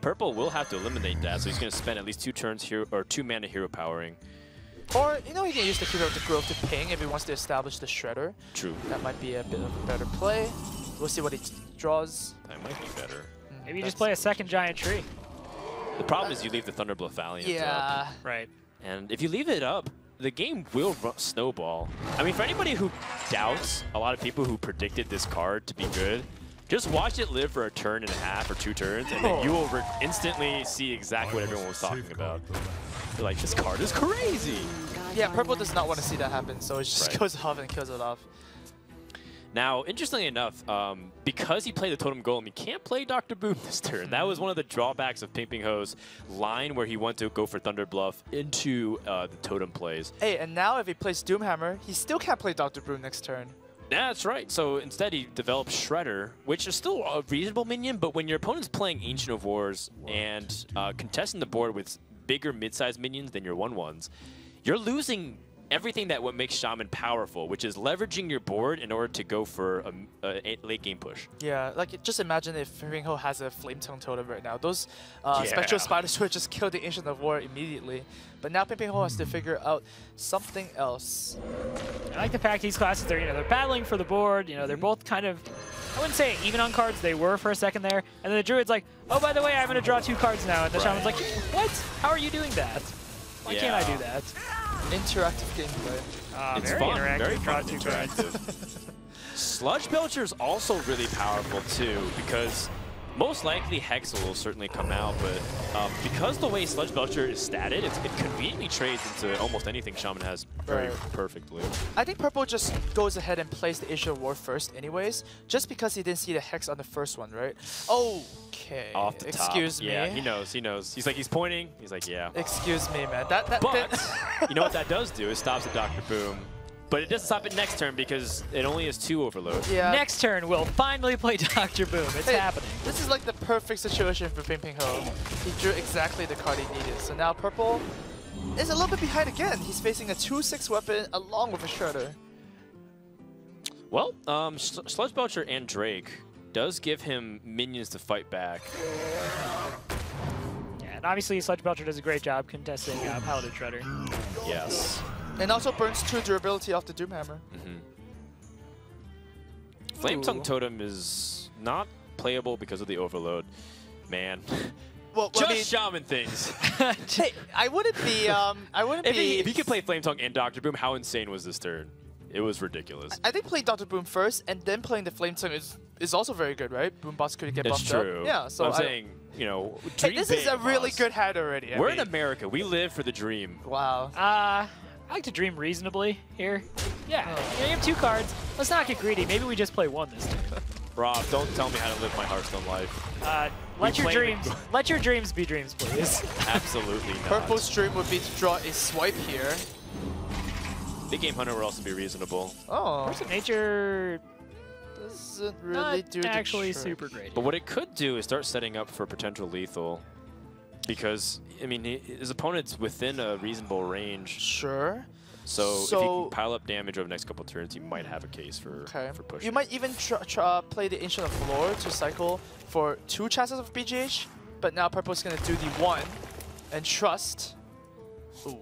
Purple will have to eliminate that, so he's going to spend at least 2 turns here, or 2 mana hero powering. Or, you know, he can use the Hero of the Grove to ping if he wants to establish the Shredder. True. That might be a bit of a better play. We'll see what he draws. That might be better. Maybe you just play a second giant tree. The problem is you leave the Thunderblow Valiant up. Yeah. Right. And if you leave it up, the game will snowball. I mean, for anybody who doubts, a lot of people who predicted this card to be good, just watch it live for a turn and a half or 2 turns, and then you will instantly see exactly what everyone was talking about. You're like, this card is crazy. Yeah, Purple does not want to see that happen, so it just Right. goes off and kills it off. Now, interestingly enough, because he played the Totem Golem, he can't play Dr. Boom this turn. That was one of the drawbacks of Pingpingho's line where he went to go for Thunder Bluff into the Totem plays. Hey, and now if he plays Doomhammer, he still can't play Dr. Broom next turn. That's right. So instead, he developed Shredder, which is still a reasonable minion, but when your opponent's playing Ancient of Wars and contesting the board with bigger mid-sized minions than your 1/1s, you're losing everything that what makes Shaman powerful, which is leveraging your board in order to go for a late game push. Yeah, like just imagine if Pingpingho has a Flame Tongue Totem right now. Those Spectral Spiders would just kill the Ancient of War immediately. But now Pingpingho has to figure out something else. I like the fact these classes are, they're battling for the board. They're both kind of, I wouldn't say even on cards. They were for a second there. And then the Druid's like, oh, by the way, I'm going to draw 2 cards now. And the Shaman's like, what? How are you doing that? Why can't I do that? Interactive gameplay. It's very fun, interactive. very Draw fun, 2 cards. interactive. Sludge Belcher's also really powerful too, because Most likely Hexel will certainly come out, but because the way Sludge Belcher is statted, it conveniently trades into almost anything Shaman has very perfectly. I think Purple just goes ahead and plays the Issue of War first anyways, just because he didn't see the Hex on the first one, right? Okay. Off the top. Excuse me. Yeah, he knows. He's like, he's pointing. He's like, yeah. Excuse me, man. But you know what that does do? It stops the Dr. Boom. But it doesn't stop it next turn because it only has 2 overload. Yeah. Next turn, we'll finally play Dr. Boom. It's happening. This is like the perfect situation for Pingpingho. He drew exactly the card he needed. So now Purple is a little bit behind again. He's facing a 2/6 weapon along with a Shredder. Well, Sludge Belcher and Drake does give him minions to fight back. Yeah, and obviously Sludge Belcher does a great job contesting Paladin Shredder. Yes. And also burns 2 durability off the Doomhammer. Flame Tongue Totem is not playable because of the overload. Man. Well, Just I mean, Shaman things. hey, I wouldn't be. If he could play Flame Tongue and Dr. Boom, how insane was this turn? It was ridiculous. I think playing Dr. Boom first and then playing the Flame Tongue is also very good, right? Boom boss could get buffed true. up. Yeah, so I'm saying, you know, hey, dream this is a big, really boss. good hand already. We're in America. We live for the dream. Wow. I like to dream reasonably here. Yeah, you have 2 cards. Let's not get greedy. Maybe we just play 1 this turn. Rob, don't tell me how to live my Hearthstone life. Let your dreams be dreams, please. Absolutely not. Purple's dream would be to draw a swipe here. Big Game Hunter will also be reasonable. Oh. Force of Nature Doesn't really not do the actually trick. super great. But what it could do is start setting up for potential lethal. Because, I mean, his opponent's within a reasonable range. Sure. So if he can pile up damage over the next couple turns, he might have a case for pushing. You might even play the Ancient of Lore to cycle for 2 chances of BGH, but now Purple's going to do the 1 and trust. Ooh.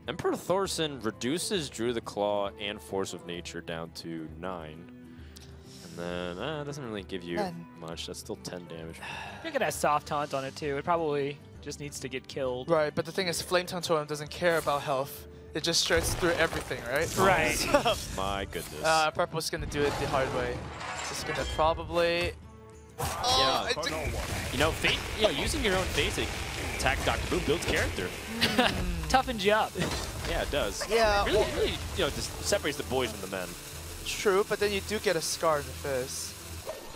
Emperor Thorson reduces Drew the Claw and Force of Nature down to 9. And then, it doesn't really give you much. That's still 10 damage. I think it has soft taunt on it too. It probably just needs to get killed. Right, but the thing is, Flame Tongue Totem doesn't care about health. It just shreds through everything, right? Right. So, My goodness. Purple's going to do it the hard way. Just going to probably... Oh, you know, fate. You know, using your own fate to attack Dr. Boom builds character. Toughens you up. Yeah, it does. Yeah. Really, really, you know, just separates the boys from the men. True, but then you do get a scar in the face.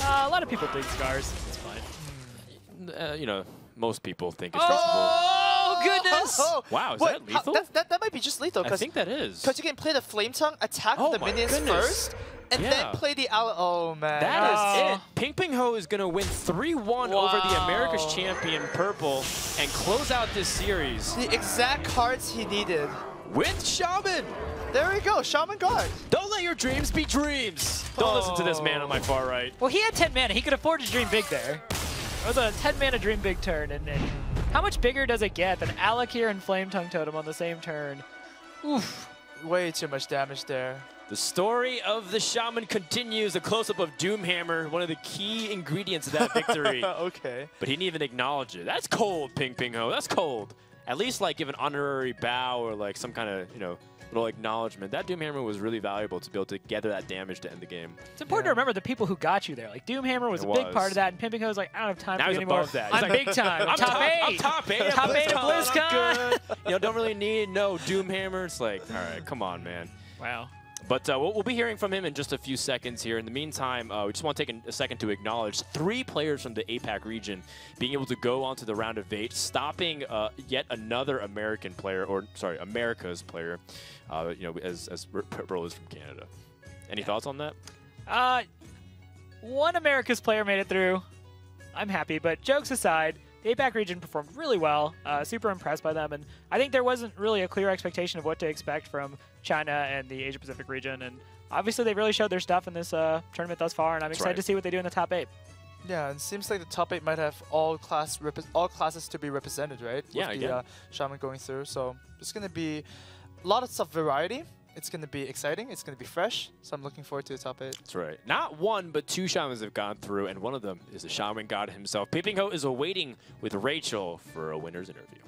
A lot of people dig scars. It's fine. You know, most people think it's reasonable. Oh, goodness! Wow, is Wait, that lethal? That might be just lethal. I think that is. Because you can play the Flame Tongue, attack the my minions goodness. first, and then play the Oh, man. That is it. Pingpingho is going to win 3-1 over the America's champion, Purple, and close out this series. The exact cards he needed. With Shaman! There we go, Shaman Guard. Don't let your dreams be dreams. Don't listen to this man on my far right. Well, he had 10 mana. He could afford to dream big there. It was a 10 mana dream big turn. And how much bigger does it get than Alec here and Flame Tongue Totem on the same turn? Oof. Way too much damage there. The story of the Shaman continues. A close-up of Doomhammer, one of the key ingredients of that victory. Okay. But he didn't even acknowledge it. That's cold, Pingpingho. That's cold. At least like give an honorary bow or like some kind of, you know, little acknowledgement. That Doomhammer was really valuable to be able to gather that damage to end the game. It's important to remember the people who got you there. Like Doomhammer was a big part of that, and Pingpingho was like, I don't have time now for you he's anymore. above that. He's I'm like, big time. I'm top 8. I'm top 8. Top 8 of BlizzCon. You know, don't really need no Doomhammer. It's like, all right, come on, man. Wow. But we'll be hearing from him in just a few seconds here. In the meantime, we just want to take a second to acknowledge 3 players from the APAC region being able to go on to the round of 8, stopping yet another American player, or sorry, America's player, you know, as Purple is from Canada. Any thoughts on that? One America's player made it through. I'm happy, but jokes aside, the APAC region performed really well. Super impressed by them, and I think there wasn't really a clear expectation of what to expect from China and the Asia-Pacific region, and obviously they really showed their stuff in this tournament thus far, and I'm excited to see what they do in the top 8. Yeah, and it seems like the top 8 might have all classes to be represented, right? Yeah, with the Shaman going through, so it's going to be a lot of stuff variety. It's going to be exciting. It's going to be fresh. So I'm looking forward to the top 8. That's right. Not 1, but 2 Shamans have gone through, and one of them is the Shaman God himself. Pingpingho is awaiting with Rachel for a winner's interview.